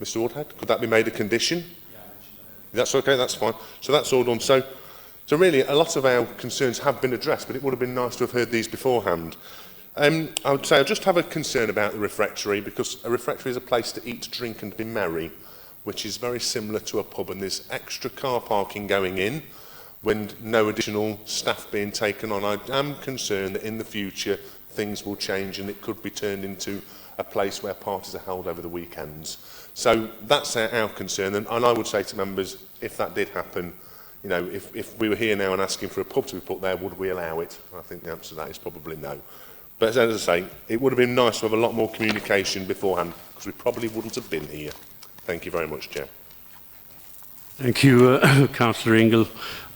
P: Mr. Woodhead, could that be made a condition? Yeah, that's okay, that's fine. So that's all done. So really, a lot of our concerns have been addressed, but it would have been nice to have heard these beforehand. I would say I just have a concern about the refectory, because a refectory is a place to eat, drink and be merry, which is very similar to a pub, and there's extra car parking going in when no additional staff being taken on. I am concerned that in the future things will change and it could be turned into a place where parties are held over the weekends. So that's our concern, and I would say to members, if that did happen, you know, if we were here now and asking for a pub to be put there, would we allow it? I think the answer to that is probably no. But as I say, it would have been nice to have a lot more communication beforehand, because we probably wouldn't have been here. Thank you very much, Chair.
A: Thank you, Councillor Ingle.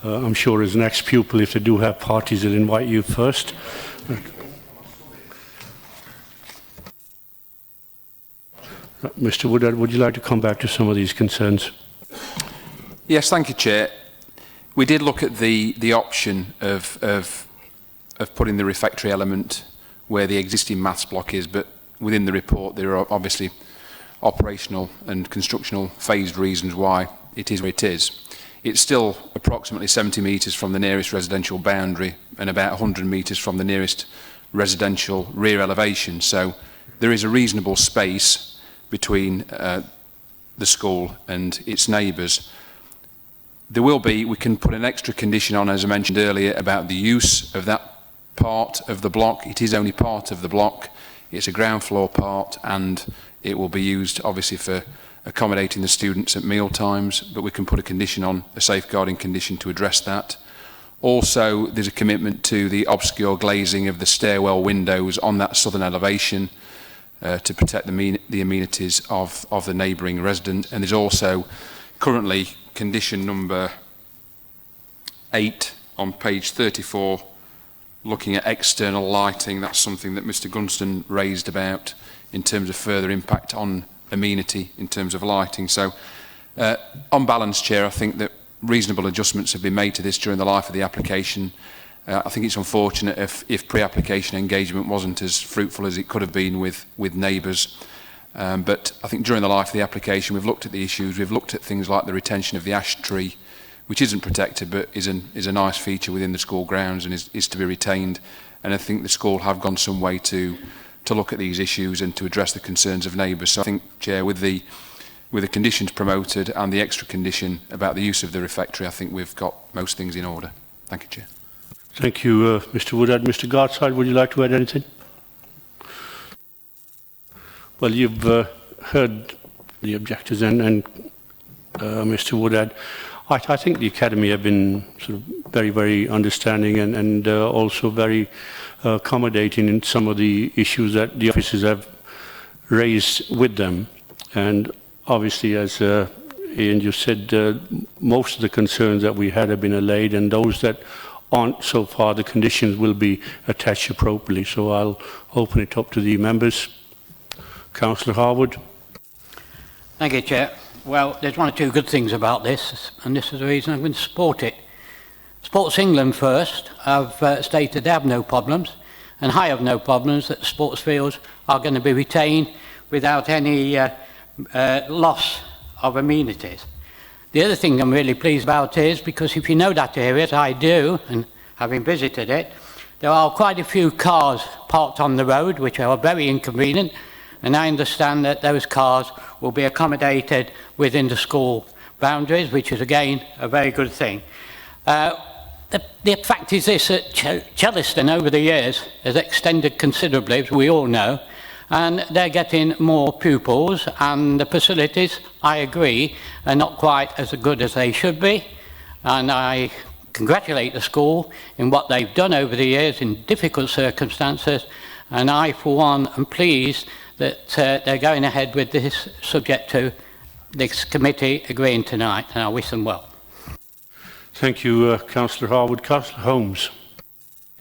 A: I'm sure as an ex-pupil, if they do have parties, they'll invite you first. Mr. Woodhead, would you like to come back to some of these concerns?
D: Yes, thank you, Chair. We did look at the option of putting the refectory element where the existing maths block is, but within the report there are obviously operational and constructional phased reasons why it is where it is. It's still approximately 70 metres from the nearest residential boundary and about 100 metres from the nearest residential rear elevation, so there is a reasonable space between the school and its neighbours. There will be, we can put an extra condition on, as I mentioned earlier, about the use of that part of the block. It is only part of the block. It's a ground floor part, and it will be used obviously for accommodating the students at meal times, but we can put a condition on, a safeguarding condition to address that. Also, there's a commitment to the obscure glazing of the stairwell windows on that southern elevation to protect the amenities of the neighbouring residents. And there's also currently condition number 8 on page 34, looking at external lighting. That's something that Mr Gunston raised about in terms of further impact on amenity in terms of lighting. So on balance, Chair, I think that reasonable adjustments have been made to this during the life of the application. I think it's unfortunate if pre-application engagement wasn't as fruitful as it could have been with neighbours. But I think during the life of the application we've looked at the issues, we've looked at things like the retention of the ash tree, which isn't protected but is a nice feature within the school grounds and is to be retained. And I think the school have gone some way to look at these issues and to address the concerns of neighbours. So I think, Chair, with the with the conditions promoted and the extra condition about the use of the refectory, I think we've got most things in order. Thank you, Chair.
A: Thank you, Mr Woodhead. Mr Gartside, would you like to add anything? Well, you've heard the objectors and Mr Woodhead. I think the Academy have been sort of very, very understanding and also very accommodating in some of the issues that the officers have raised with them. And obviously, as Ian just said, most of the concerns that we had have been allayed, and those that aren't so far, the conditions will be attached appropriately. So I'll open it up to the members. Councillor Harwood.
J: Thank you, Chair. Well, there's one or two good things about this, and this is the reason I'm going to support it. Sports England first have stated they have no problems, and I have no problems that the sports fields are going to be retained without any loss of amenities. The other thing I'm really pleased about is, because if you know that area, as I do, and having visited it, there are quite a few cars parked on the road, which are very inconvenient, and I understand that those cars will be accommodated within the school boundaries, which is again a very good thing. The fact is this, that Chellaston over the years has extended considerably, as we all know, and they're getting more pupils, and the facilities, I agree, are not quite as good as they should be, and I congratulate the school in what they've done over the years in difficult circumstances, and I, for one, am pleased that they're going ahead with this, subject to this committee agreeing tonight, and I wish them well.
A: Thank you, Councillor Harwood. Councillor Holmes.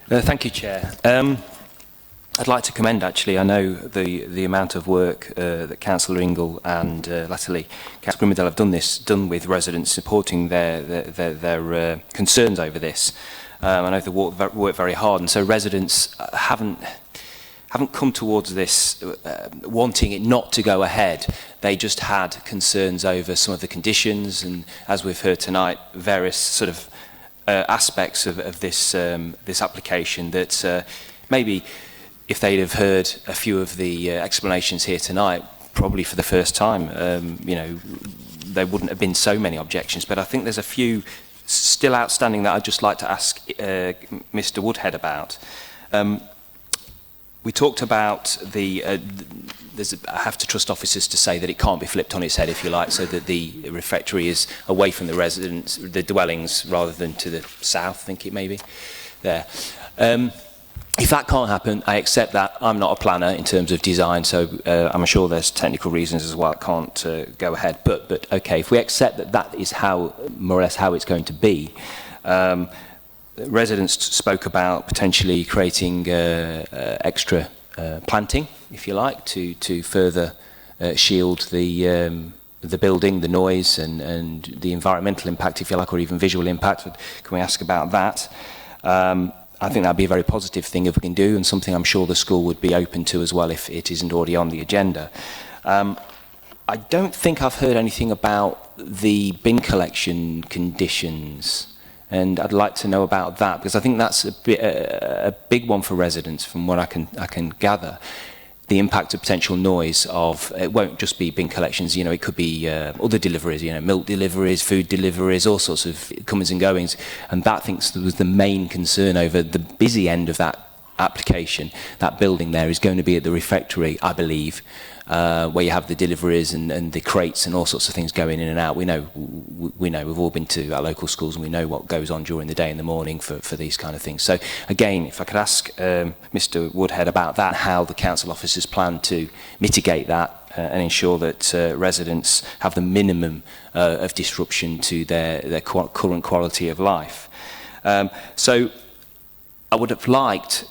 C: Thank you, Chair. I'd like to commend, actually, I know the amount of work that Councillor Ingle and latterly Councillor Grimmadale have done with residents supporting their concerns over this. I know they work very hard, and so residents haven't come towards this wanting it not to go ahead. They just had concerns over some of the conditions, and as we've heard tonight, various sort of aspects of this application that maybe if they'd have heard a few of the explanations here tonight, probably for the first time, you know, there wouldn't have been so many objections. But I think there's a few still outstanding that I'd just like to ask Mr Woodhead about. We talked about I have to trust officers to say that it can't be flipped on its head, if you like, so that the refectory is away from the residents, the dwellings, rather than to the south, I think it may be, there. If that can't happen, I accept that. I'm not a planner in terms of design, so I'm sure there's technical reasons as well it can't go ahead. But okay, if we accept that that is how, more or less how it's going to be, residents spoke about potentially creating extra planting, if you like, to further shield the building, the noise, and the environmental impact, if you like, or even visual impact. Can we ask about that? I think that'd be a very positive thing if we can do, and something I'm sure the school would be open to as well if it isn't already on the agenda. I don't think I've heard anything about the bin collection conditions, and I'd like to know about that, because I think that's a big one for residents from what I can gather. The impact of potential noise of, it won't just be bin collections, you know, it could be other deliveries, you know, milk deliveries, food deliveries, all sorts of comings and goings. And that, I think, was the main concern over the busy end of that application. That building there is going to be at the refectory, I believe, where you have the deliveries and the crates and all sorts of things going in and out. We know, we've all been to our local schools, and we know what goes on during the day in the morning for these kind of things. So again, if I could ask Mr Woodhead about that, how the council officers plan to mitigate that and ensure that residents have the minimum of disruption to their current quality of life. So I would have liked,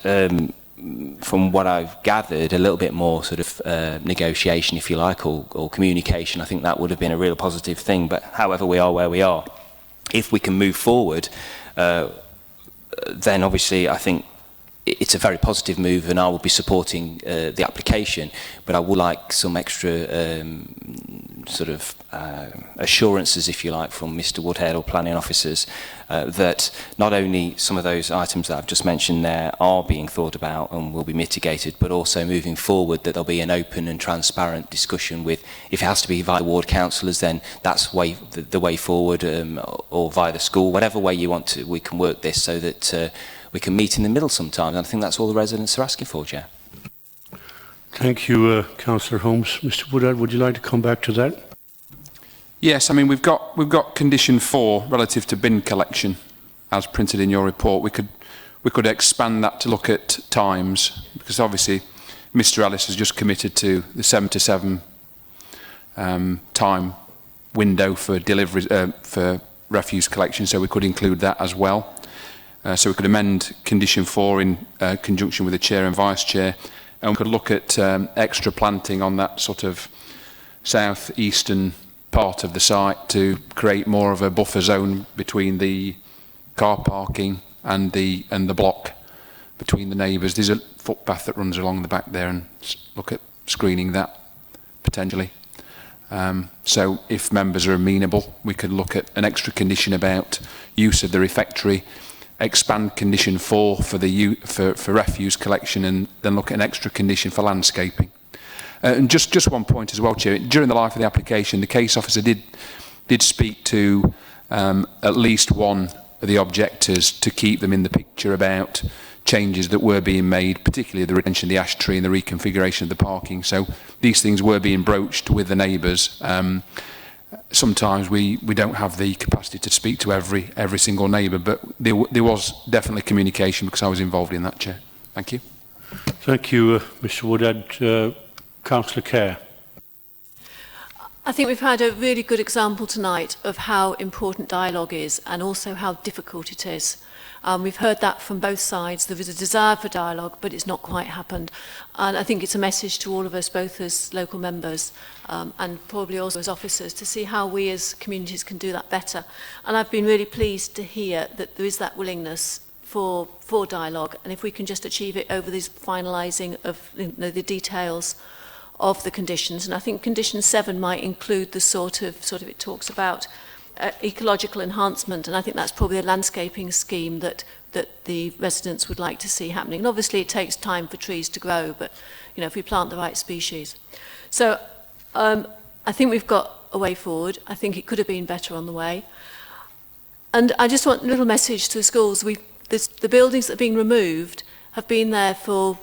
C: from what I've gathered, a little bit more sort of negotiation, if you like, or communication. I think that would have been a real positive thing. But however, we are where we are. If we can move forward, then obviously I think it's a very positive move, and I will be supporting the application. But I would like some extra sort of assurances, if you like, from Mr Woodhead or planning officers that not only some of those items that I've just mentioned there are being thought about and will be mitigated, but also moving forward that there'll be an open and transparent discussion with, if it has to be via ward councillors, then that's the way forward, or via the school, whatever way you want to, we can work this so that we can meet in the middle sometimes. And I think that's all the residents are asking for, Chair.
A: Thank you, Councillor Holmes. Mr Woodhead, would you like to come back to that?
D: Yes, I mean we've got condition 4 relative to bin collection, as printed in your report. We could expand that to look at times, because obviously Mr Ellis has just committed to the 7 to 7 time window for delivery for refuse collection, so we could include that as well. So we could amend condition 4 in conjunction with the chair and vice chair, and we could look at extra planting on that sort of south-eastern part of the site to create more of a buffer zone between the car parking and the block between the neighbours. There's a footpath that runs along the back there, and look at screening that potentially. So if members are amenable, we could look at an extra condition about use of the refectory, expand condition 4 for refuse collection, and then look at an extra condition for landscaping. And just one point as well, Chair. During the life of the application, the case officer did speak to at least one of the objectors to keep them in the picture about changes that were being made, particularly the retention of the ash tree and the reconfiguration of the parking. So these things were being broached with the neighbours. Sometimes we don't have the capacity to speak to every single neighbour, but there was definitely communication because I was involved in that, Chair. Thank you.
A: Thank you, Mr Woodhead. Councillor Kerr.
M: I think we've had a really good example tonight of how important dialogue is and also how difficult it is. We've heard that from both sides. There is a desire for dialogue, but it's not quite happened. And I think it's a message to all of us, both as local members and probably also as officers, to see how we as communities can do that better. And I've been really pleased to hear that there is that willingness for dialogue. And if we can just achieve it over this finalising of the details of the conditions, and I think condition 7 might include the sort of it talks about ecological enhancement, and I think that's probably a landscaping scheme that the residents would like to see happening. And obviously it takes time for trees to grow, but if we plant the right species. So I think we've got a way forward. I think it could have been better on the way. And I just want a little message to the schools. The buildings that are being removed have been there for,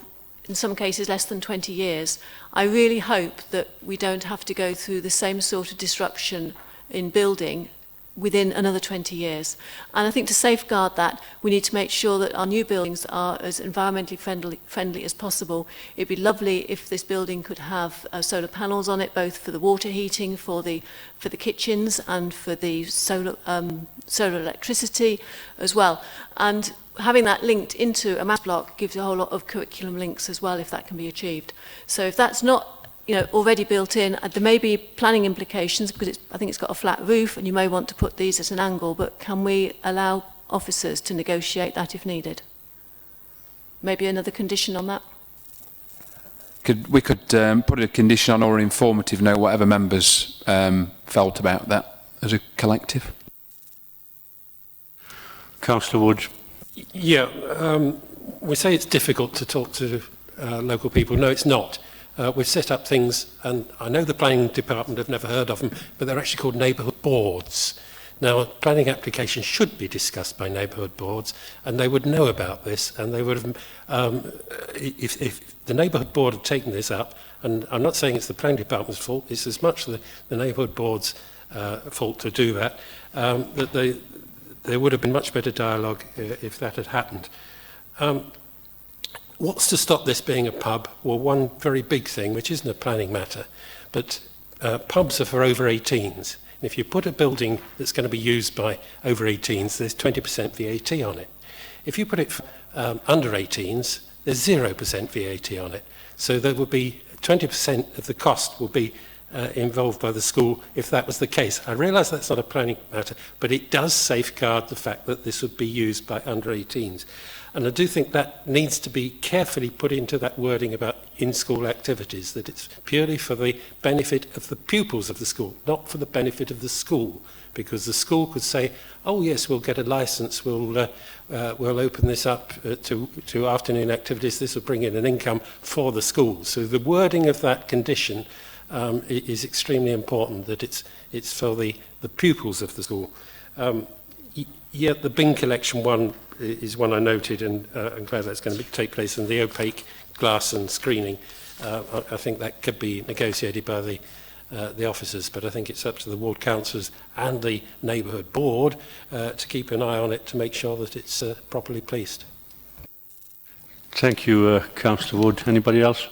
M: in some cases, less than 20 years. I really hope that we don't have to go through the same sort of disruption in building within another 20 years. And I think to safeguard that, we need to make sure that our new buildings are as environmentally friendly as possible. It'd be lovely if this building could have solar panels on it, both for the water heating, for the kitchens, and for the solar electricity as well. And having that linked into a maths block gives a whole lot of curriculum links as well, if that can be achieved. So if that's not already built in, there may be planning implications because I think it's got a flat roof and you may want to put these at an angle, but can we allow officers to negotiate that if needed? Maybe another condition on that?
D: We could put a condition on or an informative note, whatever members felt about that as a collective.
A: Councillor Wood.
K: Yeah, we say it's difficult to talk to local people. No, it's not. We've set up things, and I know the planning department have never heard of them, but they're actually called neighbourhood boards. Now, planning applications should be discussed by neighbourhood boards, and they would know about this, and they would have, if the neighbourhood board had taken this up, and I'm not saying it's the planning department's fault, it's as much the neighbourhood board's fault to do that, that there would have been much better dialogue if that had happened. What's to stop this being a pub? Well, one very big thing, which isn't a planning matter, but pubs are for over 18s. And if you put a building that's going to be used by over 18s, there's 20% VAT on it. If you put it for under 18s, there's 0% VAT on it. So there will be 20% of the cost will be involved by the school if that was the case. I realise that's not a planning matter, but it does safeguard the fact that this would be used by under 18s. And I do think that needs to be carefully put into that wording about in-school activities, that it's purely for the benefit of the pupils of the school, not for the benefit of the school, because the school could say, oh yes, we'll get a licence, we'll open this up to afternoon activities, this will bring in an income for the school. So the wording of that condition is extremely important, that it's for the pupils of the school. Yeah, the bin collection one is one I noted, and I'm glad that's going to take place, and the opaque glass and screening. I think that could be negotiated by the officers, but I think it's up to the ward councillors and the neighbourhood board to keep an eye on it to make sure that it's properly placed.
A: Thank you, Councillor Wood. Anybody else?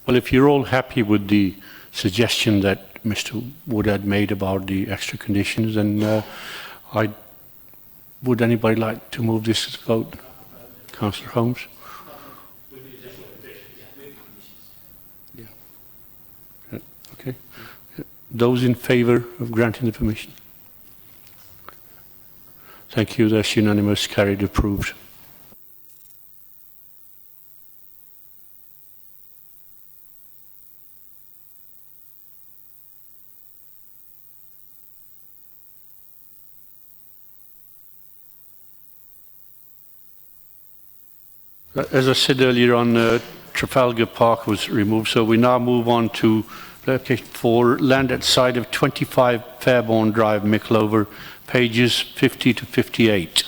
A: Well, if you're all happy with the suggestion that Mr. Wood had made about the extra conditions, then would anybody like to move this to vote? Councillor Holmes? Yeah. Okay. Those in favour of granting the permission? Thank you. That's unanimous. Carried. Approved. As I said earlier on, Trafalgar Park was removed, so we now move on to application for land at site of 25 Fairborn Drive, Mickleover, pages 50 to 58.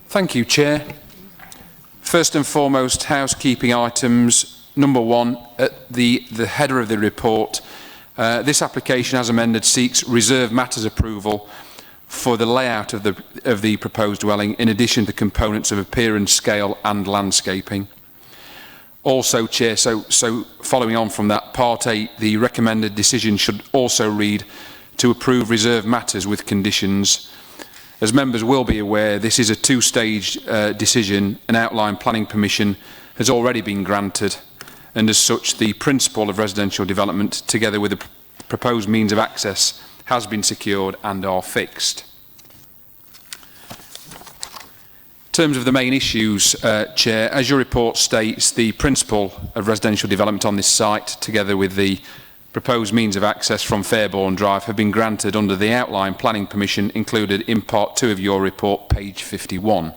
D: Thank you, Chair. First and foremost, housekeeping items. Number one, at the header of the report, this application as amended seeks reserve matters approval for the layout of the proposed dwelling, in addition to components of appearance, scale and landscaping. Also, Chair, so following on from that, Part 8, the recommended decision should also read to approve reserve matters with conditions. As members will be aware, this is a two-stage decision. An outline planning permission has already been granted, and as such the principle of residential development together with the proposed means of access has been secured and are fixed. In terms of the main issues, Chair, as your report states, the principle of residential development on this site together with the proposed means of access from Fairborn Drive have been granted under the outline planning permission included in Part 2 of your report, page 51.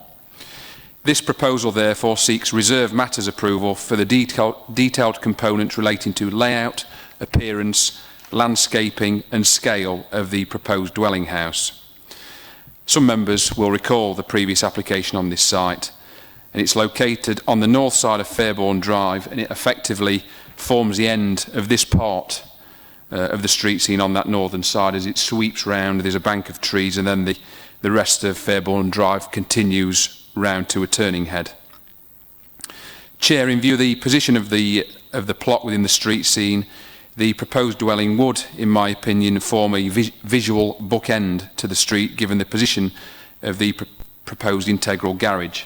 D: This proposal therefore seeks reserve matters approval for the detailed components relating to layout, appearance, landscaping and scale of the proposed dwelling house. Some members will recall the previous application on this site, and it's located on the north side of Fairborn Drive, and it effectively forms the end of this part of the street scene on that northern side. As it sweeps round, there's a bank of trees, and then the rest of Fairborn Drive continues round to a turning head. Chair, in view of the position of the plot within the street scene, the proposed dwelling would, in my opinion, form a visual bookend to the street, given the position of the proposed integral garage.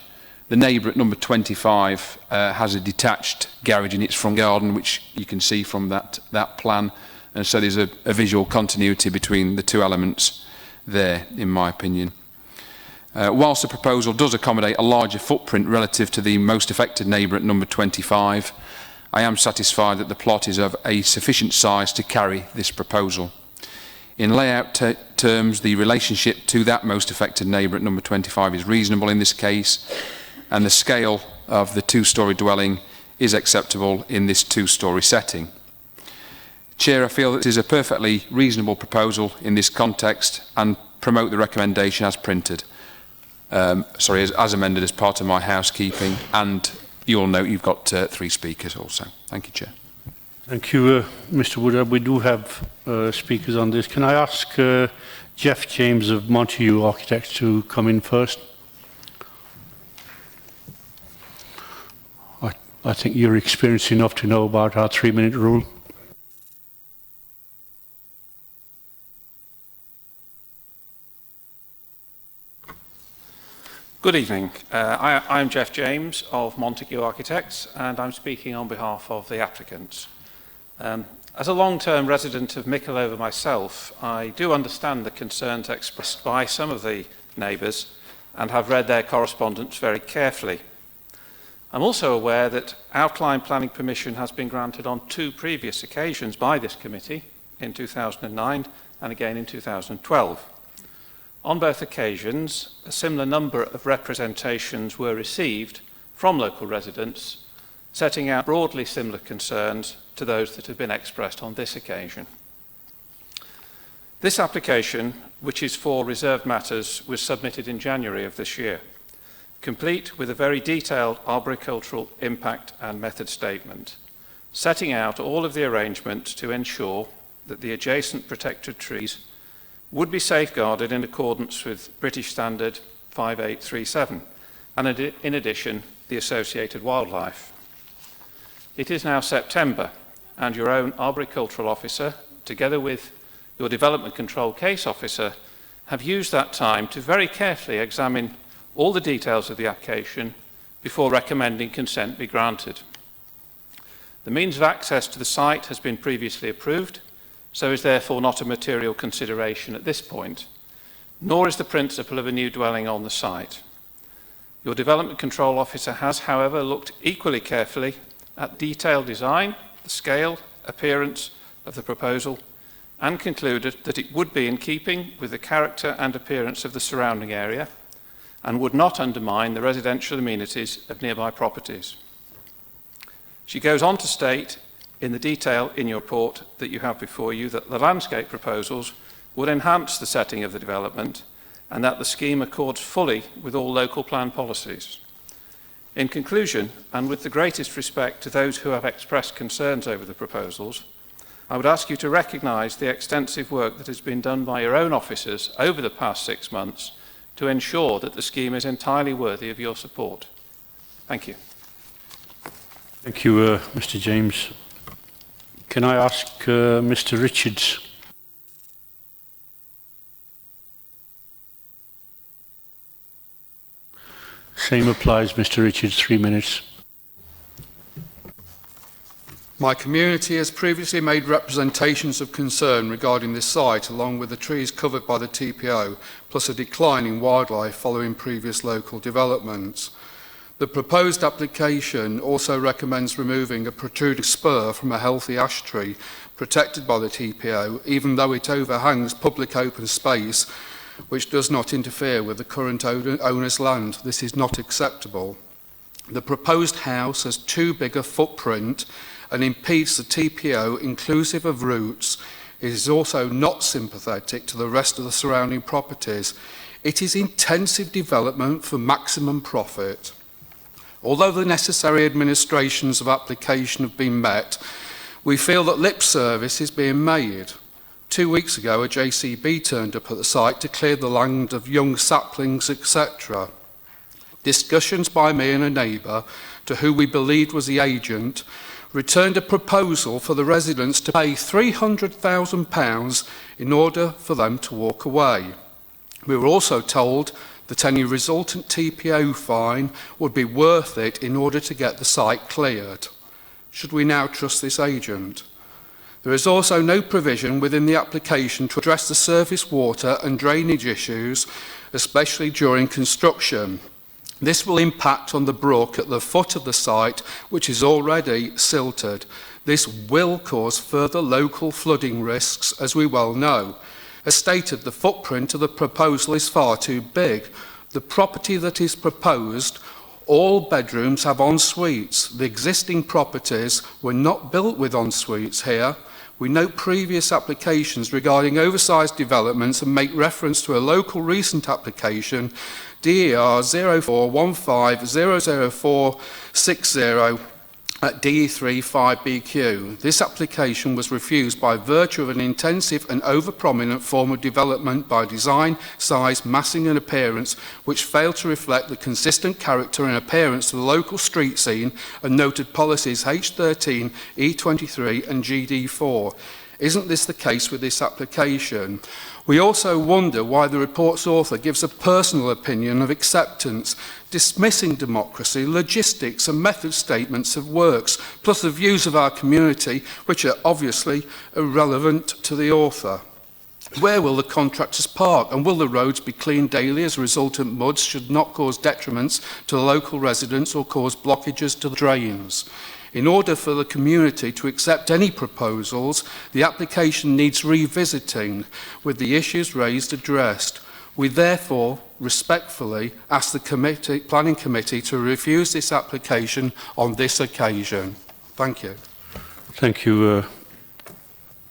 D: The neighbour at number 25 has a detached garage in its front garden, which you can see from that plan. And so there's a visual continuity between the two elements there, in my opinion. Whilst the proposal does accommodate a larger footprint relative to the most affected neighbour at number 25, I am satisfied that the plot is of a sufficient size to carry this proposal. In layout terms, the relationship to that most affected neighbour at number 25 is reasonable in this case, and the scale of the two-storey dwelling is acceptable in this two-storey setting. Chair, I feel that it is a perfectly reasonable proposal in this context and promote the recommendation as printed. As amended as part of my housekeeping, and you'll note you've got 3 speakers also. Thank you, Chair.
A: Thank you, Mr. Woodard. We do have speakers on this. Can I ask Jeff James of Montague Architects to come in first? I think you're experienced enough to know about our 3-minute rule.
Q: Good evening. I'm Jeff James of Montague Architects, and I'm speaking on behalf of the applicants. As a long-term resident of Micklehove myself, I do understand the concerns expressed by some of the neighbours and have read their correspondence very carefully. I'm also aware that outline planning permission has been granted on 2 previous occasions by this committee, in 2009 and again in 2012. On both occasions, a similar number of representations were received from local residents, setting out broadly similar concerns to those that have been expressed on this occasion. This application, which is for reserved matters, was submitted in January of this year, complete with a very detailed arboricultural impact and method statement, setting out all of the arrangements to ensure that the adjacent protected trees would be safeguarded in accordance with British Standard 5837, and in addition, the associated wildlife. It is now September, and your own arboricultural officer, together with your development control case officer, have used that time to very carefully examine all the details of the application before recommending consent be granted. The means of access to the site has been previously approved, so is therefore not a material consideration at this point, nor is the principle of a new dwelling on the site. Your Development Control Officer has, however, looked equally carefully at detailed design, the scale, appearance of the proposal, and concluded that it would be in keeping with the character and appearance of the surrounding area and would not undermine the residential amenities of nearby properties. She goes on to state in the detail in your report that you have before you that the landscape proposals would enhance the setting of the development and that the scheme accords fully with all local plan policies. In conclusion, and with the greatest respect to those who have expressed concerns over the proposals, I would ask you to recognise the extensive work that has been done by your own officers over the past 6 months to ensure that the scheme is entirely worthy of your support. Thank you.
A: Thank you, Mr. James. Can I ask Mr. Richards? Same applies, Mr. Richards, 3 minutes.
R: My community has previously made representations of concern regarding this site, along with the trees covered by the TPO, plus a decline in wildlife following previous local developments. The proposed application also recommends removing a protruding spur from a healthy ash tree protected by the TPO, even though it overhangs public open space, which does not interfere with the current owner's land. This is not acceptable. The proposed house has too big a footprint and impedes the TPO inclusive of roots. It is also not sympathetic to the rest of the surrounding properties. It is intensive development for maximum profit. Although the necessary administrations of application have been met, we feel that lip service is being made. 2 weeks ago, a JCB turned up at the site to clear the land of young saplings, etc. Discussions by me and a neighbour, to who we believed was the agent, returned a proposal for the residents to pay £300,000 in order for them to walk away. We were also told that any resultant TPO fine would be worth it in order to get the site cleared. Should we now trust this agent? There is also no provision within the application to address the surface water and drainage issues, especially during construction. This will impact on the brook at the foot of the site, which is already silted. This will cause further local flooding risks, as we well know. As stated, the footprint of the proposal is far too big. The property that is proposed, all bedrooms have en-suites. The existing properties were not built with en-suites here. We note previous applications regarding oversized developments and make reference to a local recent application, DER 0415000460 at DE3 5BQ. This application was refused by virtue of an intensive and over-prominent form of development by design, size, massing and appearance, which failed to reflect the consistent character and appearance of the local street scene and noted policies H13, E23 and GD4. Isn't this the case with this application? We also wonder why the report's author gives a personal opinion of acceptance, dismissing democracy, logistics and method statements of works, plus the views of our community, which are obviously irrelevant to the author. Where will the contractors park, and will the roads be cleaned daily as resultant muds should not cause detriments to the local residents or cause blockages to the drains? In order for the community to accept any proposals, the application needs revisiting with the issues raised addressed. We therefore respectfully ask the Planning Committee to refuse this application on this occasion. Thank you.
A: Thank you,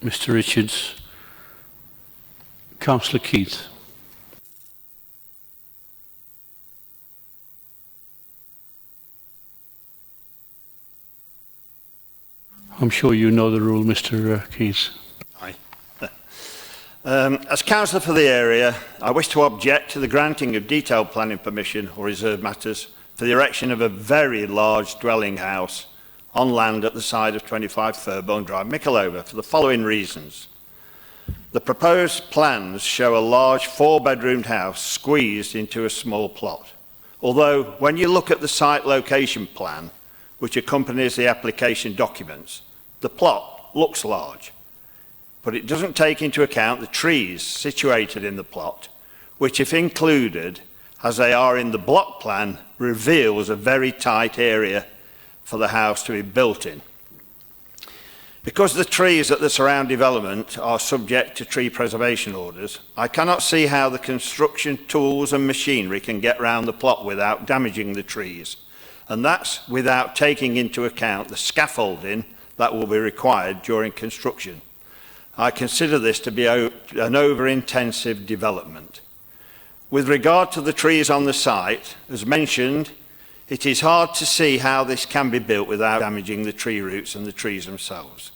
A: Mr. Richards. Councillor Keith. I'm sure you know the rule, Mr. Keith.
S: Aye. As councillor for the area, I wish to object to the granting of detailed planning permission or reserved matters for the erection of a very large dwelling house on land at the side of 25 Furbone Drive, Mickleover, for the following reasons. The proposed plans show a large 4-bedroomed house squeezed into a small plot. Although, when you look at the site location plan, which accompanies the application documents, the plot looks large, but it doesn't take into account the trees situated in the plot, which, if included, as they are in the block plan, reveals a very tight area for the house to be built in. Because the trees at the surround development are subject to tree preservation orders, I cannot see how the construction tools and machinery can get round the plot without damaging the trees. And that's without taking into account the scaffolding that will be required during construction. I consider this to be an over-intensive development. With regard to the trees on the site, as mentioned, it is hard to see how this can be built without damaging the tree roots and the trees themselves.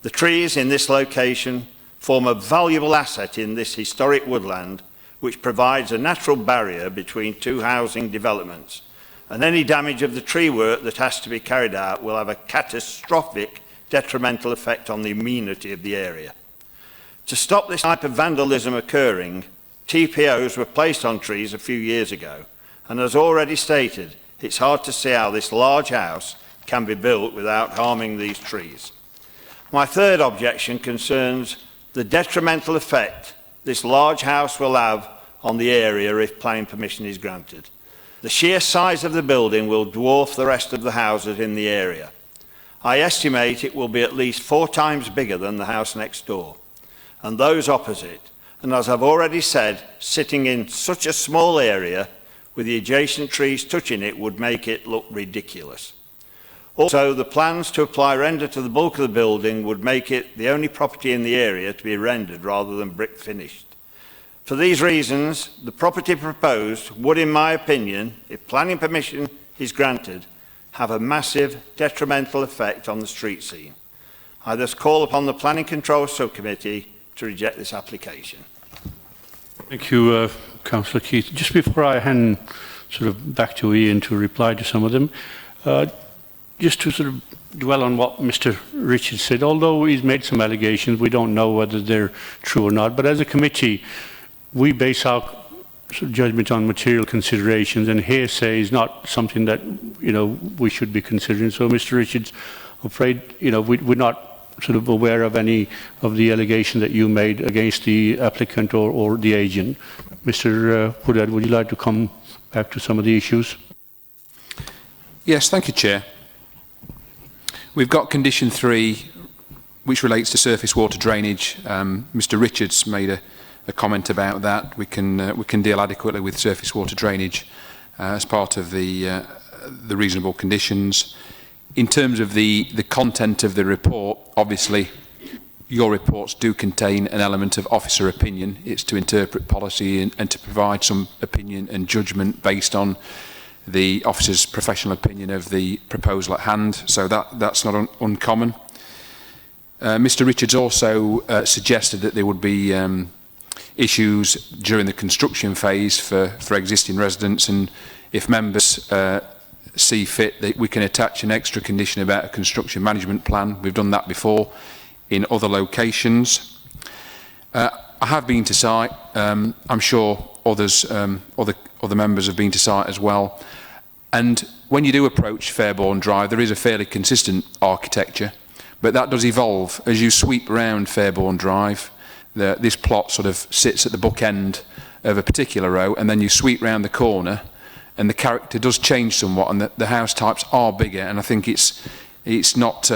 S: The trees in this location form a valuable asset in this historic woodland, which provides a natural barrier between two housing developments, and any damage of the tree work that has to be carried out will have a catastrophic detrimental effect on the amenity of the area. To stop this type of vandalism occurring, TPOs were placed on trees a few years ago, and as already stated, it's hard to see how this large house can be built without harming these trees. My third objection concerns the detrimental effect this large house will have on the area if planning permission is granted. The sheer size of the building will dwarf the rest of the houses in the area. I estimate it will be at least 4 times bigger than the house next door, and those opposite. And as I've already said, sitting in such a small area with the adjacent trees touching it would make it look ridiculous. Also, the plans to apply render to the bulk of the building would make it the only property in the area to be rendered rather than brick finished. For these reasons, the property proposed would, in my opinion, if planning permission is granted, have a massive detrimental effect on the street scene. I thus call upon the Planning Control Subcommittee to reject this application.
A: Thank you, Councillor Keith. Just before I hand sort of back to Ian to reply to some of them, just to sort of dwell on what Mr. Richards said, although he's made some allegations, we don't know whether they're true or not, but as a committee, we base our sort of judgment on material considerations, and hearsay is not something that, you know, we should be considering. So, Mr. Richards, I'm afraid, you know, we're not sort of aware of any of the allegation that you made against the applicant or the agent. Mr. Woodhead, would you like to come back to some of the issues?
D: Yes, thank you, Chair. We've got condition 3, which relates to surface water drainage. Mr. Richards made a comment about that. We can deal adequately with surface water drainage as part of the reasonable conditions. In terms of the content of the report, obviously, your reports do contain an element of officer opinion. It's to interpret policy and to provide some opinion and judgment based on the officer's professional opinion of the proposal at hand, so that's not uncommon. Mr. Richards also suggested that there would be issues during the construction phase for existing residents, and if members see fit, that we can attach an extra condition about a construction management plan. We've done that before. in other locations. I have been to site. I'm sure others, other members have been to site as well. And when you do approach Fairbourne Drive, there is a fairly consistent architecture, but that does evolve as you sweep around Fairbourne Drive. This plot sort of sits at the bookend of a particular row, and then you sweep round the corner, and the character does change somewhat, and the house types are bigger. And I think it's not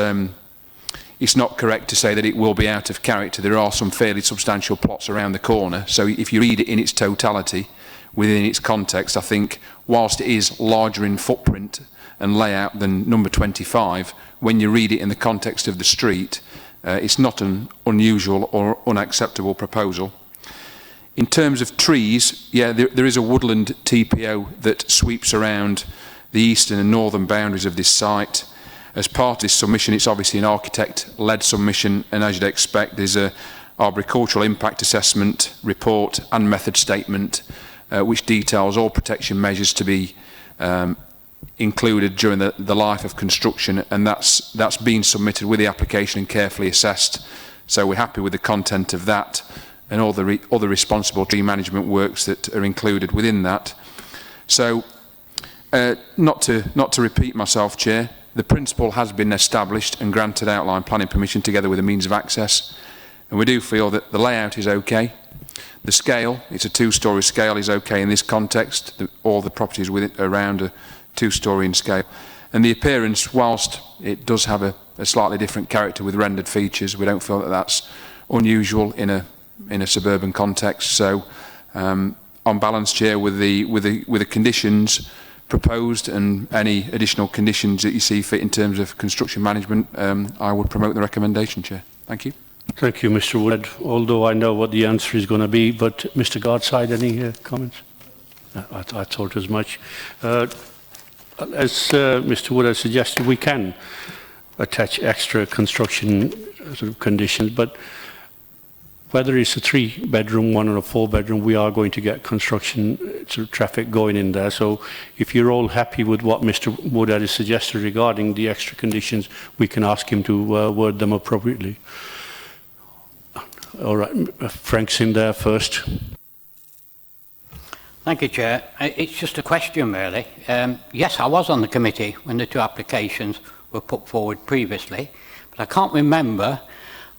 D: correct to say that it will be out of character. There are some fairly substantial plots around the corner, so if you read it in its totality, within its context, I think whilst it is larger in footprint and layout than number 25, when you read it in the context of the street, it's not an unusual or unacceptable proposal. In terms of trees, yeah, there is a woodland TPO that sweeps around the eastern and northern boundaries of this site. As part of this submission, it's obviously an architect-led submission, and as you'd expect, there's a arboricultural impact assessment report and method statement which details all protection measures to be included during the life of construction, and that's been submitted with the application and carefully assessed. So we're happy with the content of that and all the other responsible tree management works that are included within that. So not to repeat myself, Chair, the principle has been established and granted outline planning permission together with a means of access, and we do feel that the layout is okay. The scale, it's a two-storey scale, is okay in this context. All the properties with it around are two-storey in scale. And the appearance, whilst it does have a slightly different character with rendered features, we don't feel that that's unusual in a suburban context. So, on balance, Chair, with the conditions proposed and any additional conditions that you see fit in terms of construction management, I would promote the recommendation, Chair. Thank you.
A: Thank you, Mr. Wood. Although I know what the answer is going to be, but Mr. Gardside, any comments? I thought as much. As Mr. Wood has suggested, we can attach extra construction sort of conditions, but whether it's a 3-bedroom one or a 4-bedroom, we are going to get construction sort of traffic going in there. So if you're all happy with what Mr. Wood has suggested regarding the extra conditions, we can ask him to word them appropriately. All right, Frank's in there first.
J: Thank you, Chair. It's just a question, really. Yes, I was on the committee when the two applications were put forward previously, but I can't remember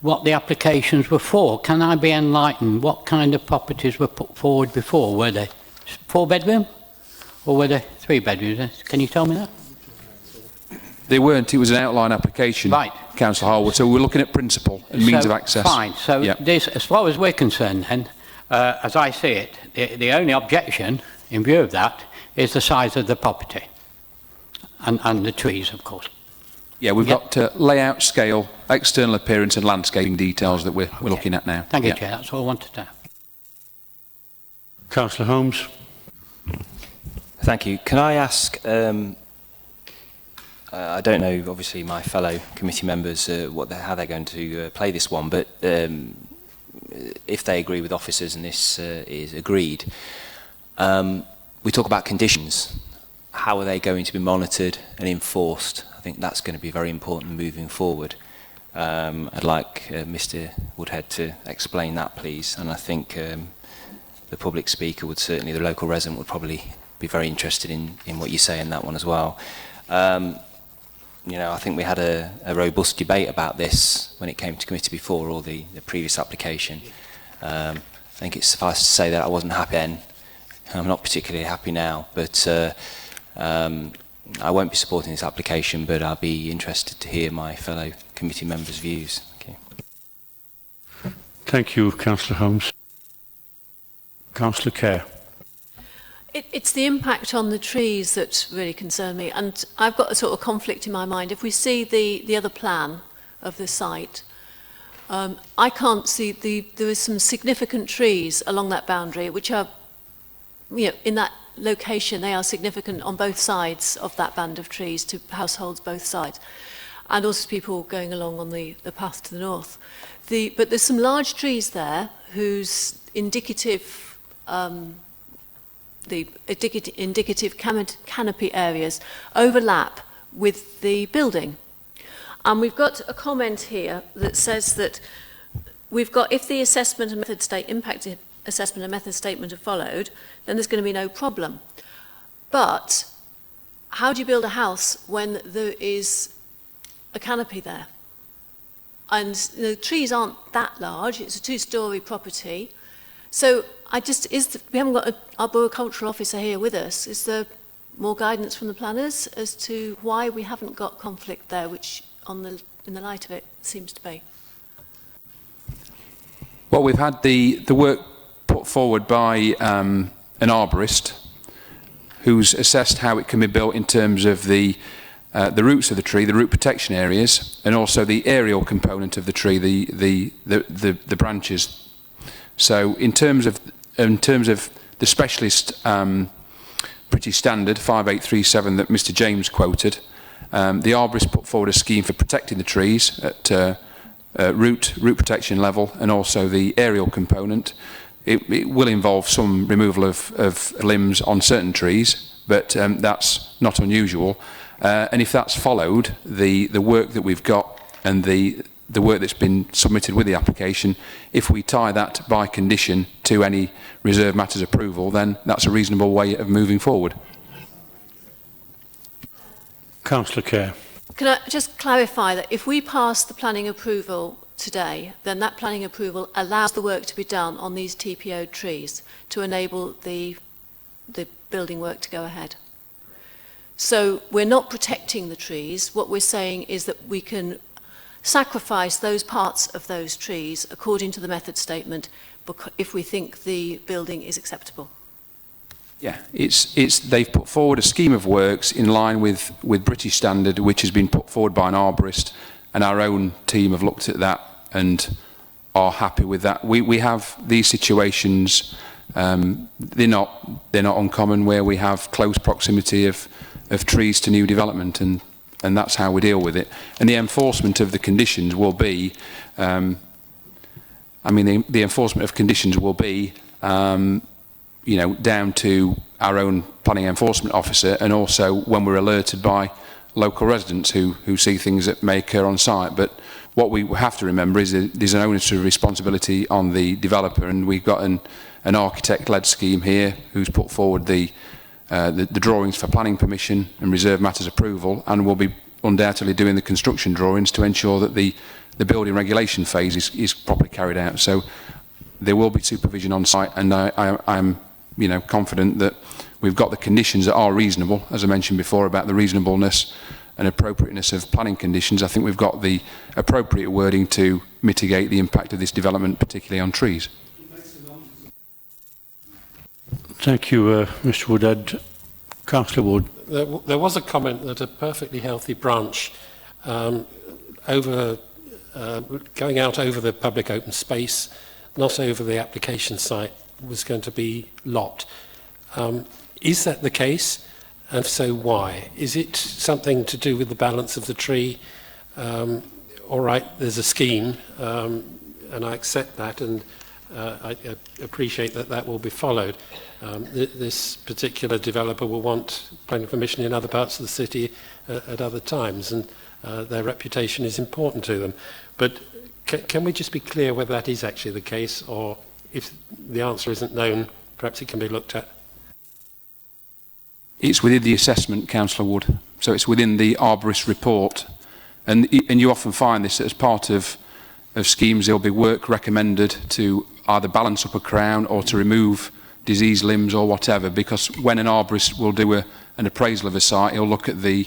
J: what the applications were for. Can I be enlightened? What kind of properties were put forward before? Were they 4-bedroom or were they 3-bedrooms? Can you tell me that?
D: They weren't. It was an outline application,
J: right,
D: Councillor Harwood. So we're looking at principle and means of access.
J: Fine. So this, as far as we're concerned then, as I see it, the only objection in view of that is the size of the property and the trees, of course.
D: Yeah, we've got layout, scale, external appearance and landscaping details that we're looking at now.
J: Thank you, Chair. That's all I wanted to know.
A: Councillor Holmes.
C: Thank you. Can I ask, I don't know, obviously, my fellow committee members, how they're going to play this one, but if they agree with officers and this is agreed, we talk about conditions. How are they going to be monitored and enforced? I think that's going to be very important moving forward. I'd like Mr. Woodhead to explain that, please. And I think the public speaker would certainly, the local resident would probably be very interested in what you say in that one as well. You know, I think we had a robust debate about this when it came to committee before, or the previous application. I think it's suffice to say that I wasn't happy then. I'm not particularly happy now, but I won't be supporting this application, but I'll be interested to hear my fellow committee members' views. Okay.
A: Thank you, Councillor Holmes. Councillor Kerr.
M: It's the impact on the trees that really concern me, and I've got a sort of conflict in my mind. If we see the other plan of the site, I can't see there is some significant trees along that boundary, which are, you know, in that location, they are significant on both sides of that band of trees to households both sides, and also people going along on the path to the north. But there's some large trees there whose indicative canopy areas overlap with the building. And we've got a comment here that says that we've got, if the assessment and impact assessment and method statement are followed, then there's going to be no problem. But how do you build a house when there is a canopy there? And the trees aren't that large, it's a 2-storey property. So we haven't got an arboricultural officer here with us. Is there more guidance from the planners as to why we haven't got conflict there, which in the light of it seems to be?
D: Well, we've had the work put forward by an arborist who's assessed how it can be built in terms of the roots of the tree, the root protection areas, and also the aerial component of the tree, the branches. So in terms of the specialist British standard 5837 that Mr. James quoted, the arborist put forward a scheme for protecting the trees at root protection level and also the aerial component. It will involve some removal of limbs on certain trees, but that's not unusual. And if that's followed, the work that we've got and the work that's been submitted with the application, if we tie that by condition to any reserve matters approval, then that's a reasonable way of moving forward.
A: Councillor Kerr.
M: Can I just clarify that if we pass the planning approval today, then that planning approval allows the work to be done on these TPO trees to enable the building work to go ahead? So we're not protecting the trees. What we're saying is that we can sacrifice those parts of those trees according to the method statement if we think the building is acceptable.
D: Yeah, they've put forward a scheme of works in line with British standard, which has been put forward by an arborist, and our own team have looked at that and are happy with that. We have these situations, they're not uncommon, where we have close proximity of trees to new development, and that's how we deal with it. And the enforcement of the conditions will be, the enforcement of conditions will be, down to our own planning enforcement officer, and also when we're alerted by local residents who see things that may occur on site. But what we have to remember is that there's an onus of responsibility on the developer, and we've got an architect-led scheme here who's put forward the drawings for planning permission and reserve matters approval, and will be undoubtedly doing the construction drawings to ensure that the building regulation phase is properly carried out. So there will be supervision on site, and I'm confident that we've got the conditions that are reasonable. As I mentioned before about the reasonableness and appropriateness of planning conditions, I think we've got the appropriate wording to mitigate the impact of this development, particularly on trees.
A: Thank you, Mr. Woodhead. Councillor Wood.
K: There was a comment that a perfectly healthy branch going out over the public open space, not over the application site, was going to be lopped. Is that the case? And if so, why? Is it something to do with the balance of the tree? All right, there's a scheme, and I accept that, and I appreciate that will be followed. This particular developer will want planning permission in other parts of the city at other times, and their reputation is important to them. But can we just be clear whether that is actually the case, or if the answer isn't known, perhaps it can be looked at?
D: It's within the assessment, Councillor Wood. So it's within the arborist report. And you often find this as part of schemes. There'll be work recommended to either balance up a crown or to remove diseased limbs or whatever, because when an arborist will do an appraisal of a site, he'll look at the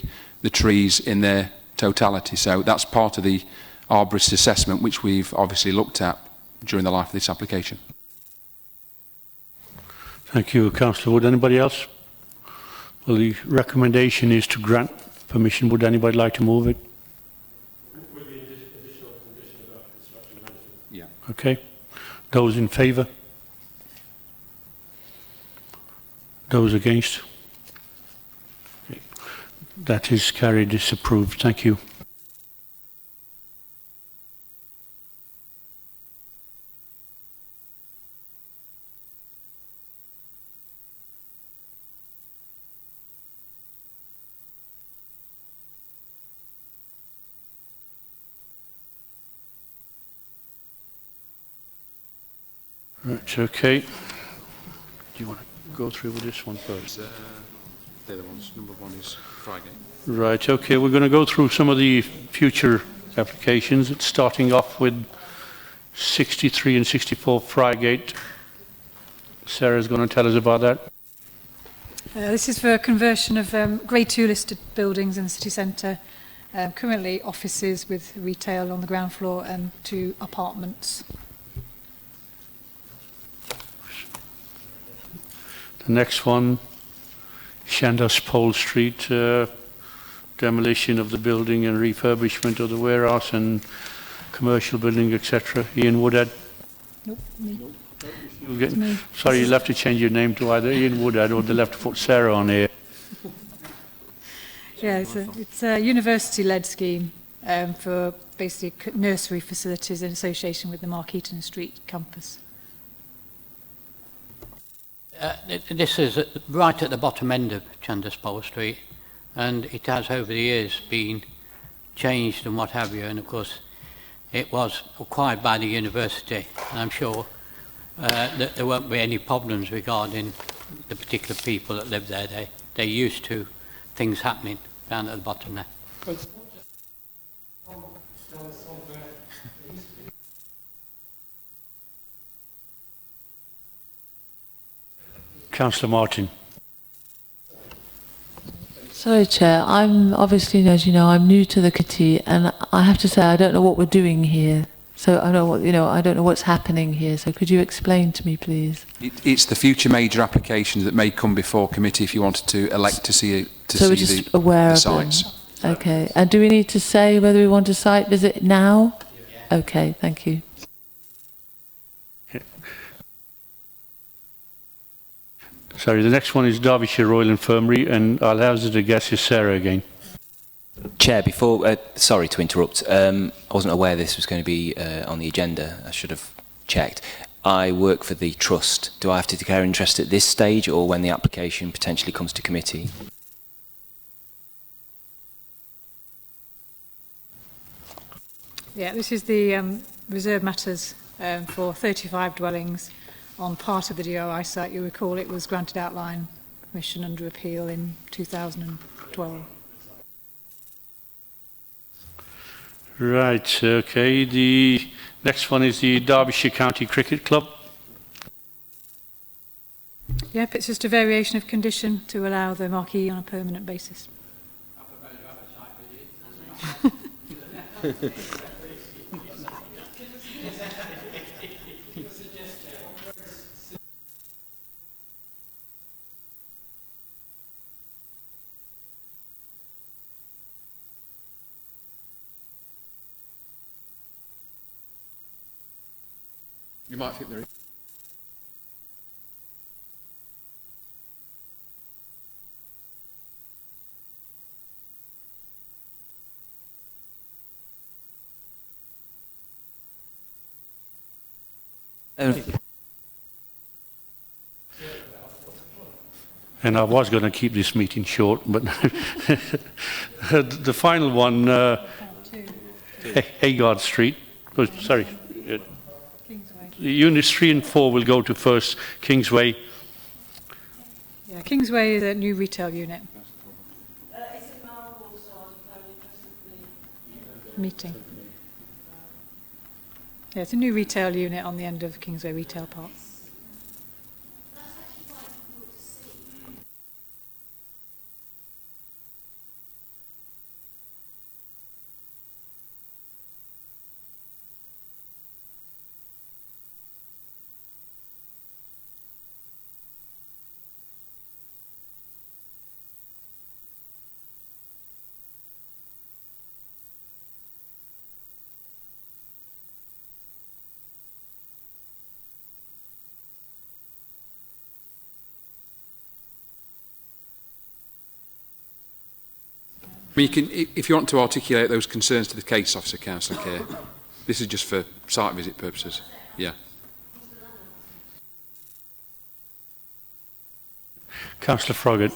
D: trees in their totality. So that's part of the arborist assessment, which we've obviously looked at during the life of this application.
A: Thank you, Councillor Wood. Anybody else? Well, the recommendation is to grant permission. Would anybody like to move it?
K: With the additional condition about construction management.
D: Yeah.
A: Okay. Those in favour? Those against? Okay. That is carried, disapproved. Thank you. Right, okay. Do you want to go through with this one first?
D: They're the ones. Number 1 is Frygate.
A: Right, okay, we're going to go through some of the future applications. It's starting off with 63 and 64 Frygate. Sarah's going to tell us about that.
E: This is for a conversion of Grade 2 listed buildings in the city centre. Currently offices with retail on the ground floor and 2 apartments.
A: The next one, Shandos Pole Street, demolition of the building and refurbishment of the warehouse and commercial building, etc. Ian Woodhead.
E: Nope, me.
A: Sorry, you'll have to change your name to either Ian Woodhead or they'll have to put Sarah on here.
E: Yeah, it's a university-led scheme for basically nursery facilities in association with the Mark Eaton Street campus.
J: This is right at the bottom end of Chandos Pole Street, and it has over the years been changed and what have you, and of course it was acquired by the university, and I'm sure that there won't be any problems regarding the particular people that live there. They're used to things happening down at the bottom there.
A: Councillor Martin.
L: Sorry, Chair. I'm obviously, as you know, I'm new to the committee, and I have to say I don't know what we're doing here. So I don't know I don't know what's happening here. So could you explain to me, please?
D: It's the future major applications that may come before committee if you wanted to elect to see
L: So we're just aware of
D: sites.
L: them. Okay. And do we need to say whether we want a site visit now? Okay. Thank you.
A: Sorry, the next one is Derbyshire Royal Infirmary, and I'll hazard a guess is Sarah again.
C: Chair, before, sorry to interrupt, I wasn't aware this was going to be on the agenda. I should have checked. I work for the trust. Do I have to declare interest at this stage or when the application potentially comes to committee?
E: Yeah, this is the reserve matters for 35 dwellings on part of the DOI site. You recall it was granted outline permission under appeal in 2012.
A: Right, okay. The next one is the Derbyshire County Cricket Club.
E: Yep, it's just a variation of condition to allow the marquee on a permanent basis.
D: You might think there is.
A: And I was going to keep this meeting short, but the final one, Haygarth Street, oh, sorry, Units 3 and 4 will go to first, Kingsway.
E: Yeah, Kingsway is a new retail unit. Meeting. Yeah, it's a new retail unit on the end of Kingsway Retail Park.
D: I mean, you can, if you want to articulate those concerns to the case officer, Councillor Kerr, this is just for site visit purposes. Yeah.
A: Councillor Froggatt.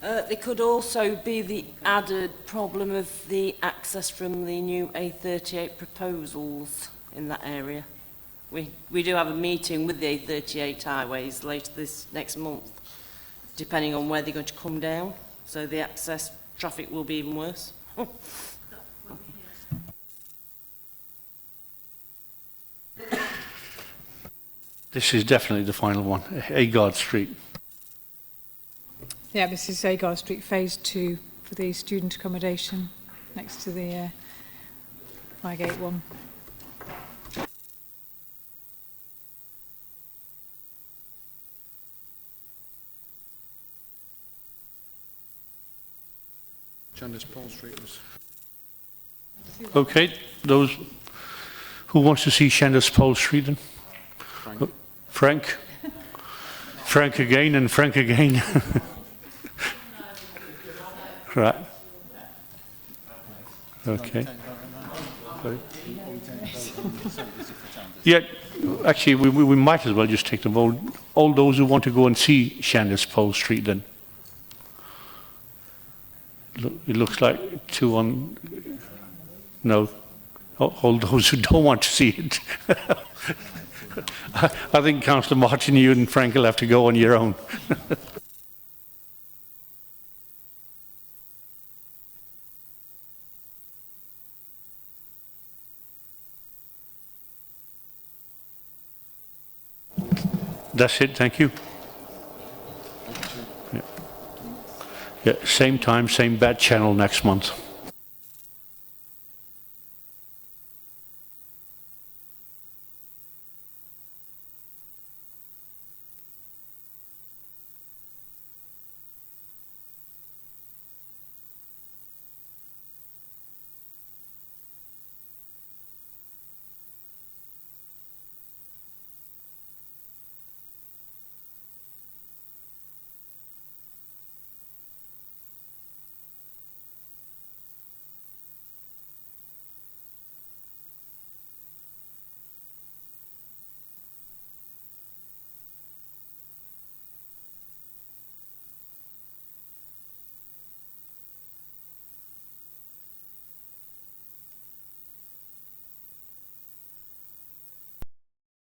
T: There could also be the added problem of the access from the new A38 proposals in that area. We do have a meeting with the A38 highways later this next month, depending on where they're going to come down. So the access traffic will be even worse.
A: This is definitely the final one, Agard Street.
E: Yeah, this is Agard Street Phase 2 for the student accommodation next to the Flygate one.
R: Chandler's Pole Street was...
A: Okay, those who wants to see Shanders Pole Street then? Frank? Frank again and Frank again. Right. Okay. Sorry. Yeah, actually, we might as well just take the vote. All those who want to go and see Shanders Pole Street then. It looks like 2 on... No. All those who don't want to see it. I think, Councillor Martin, you and Frank will have to go on your own. That's it, thank you. Yeah. Yeah, same time, same bad channel next month.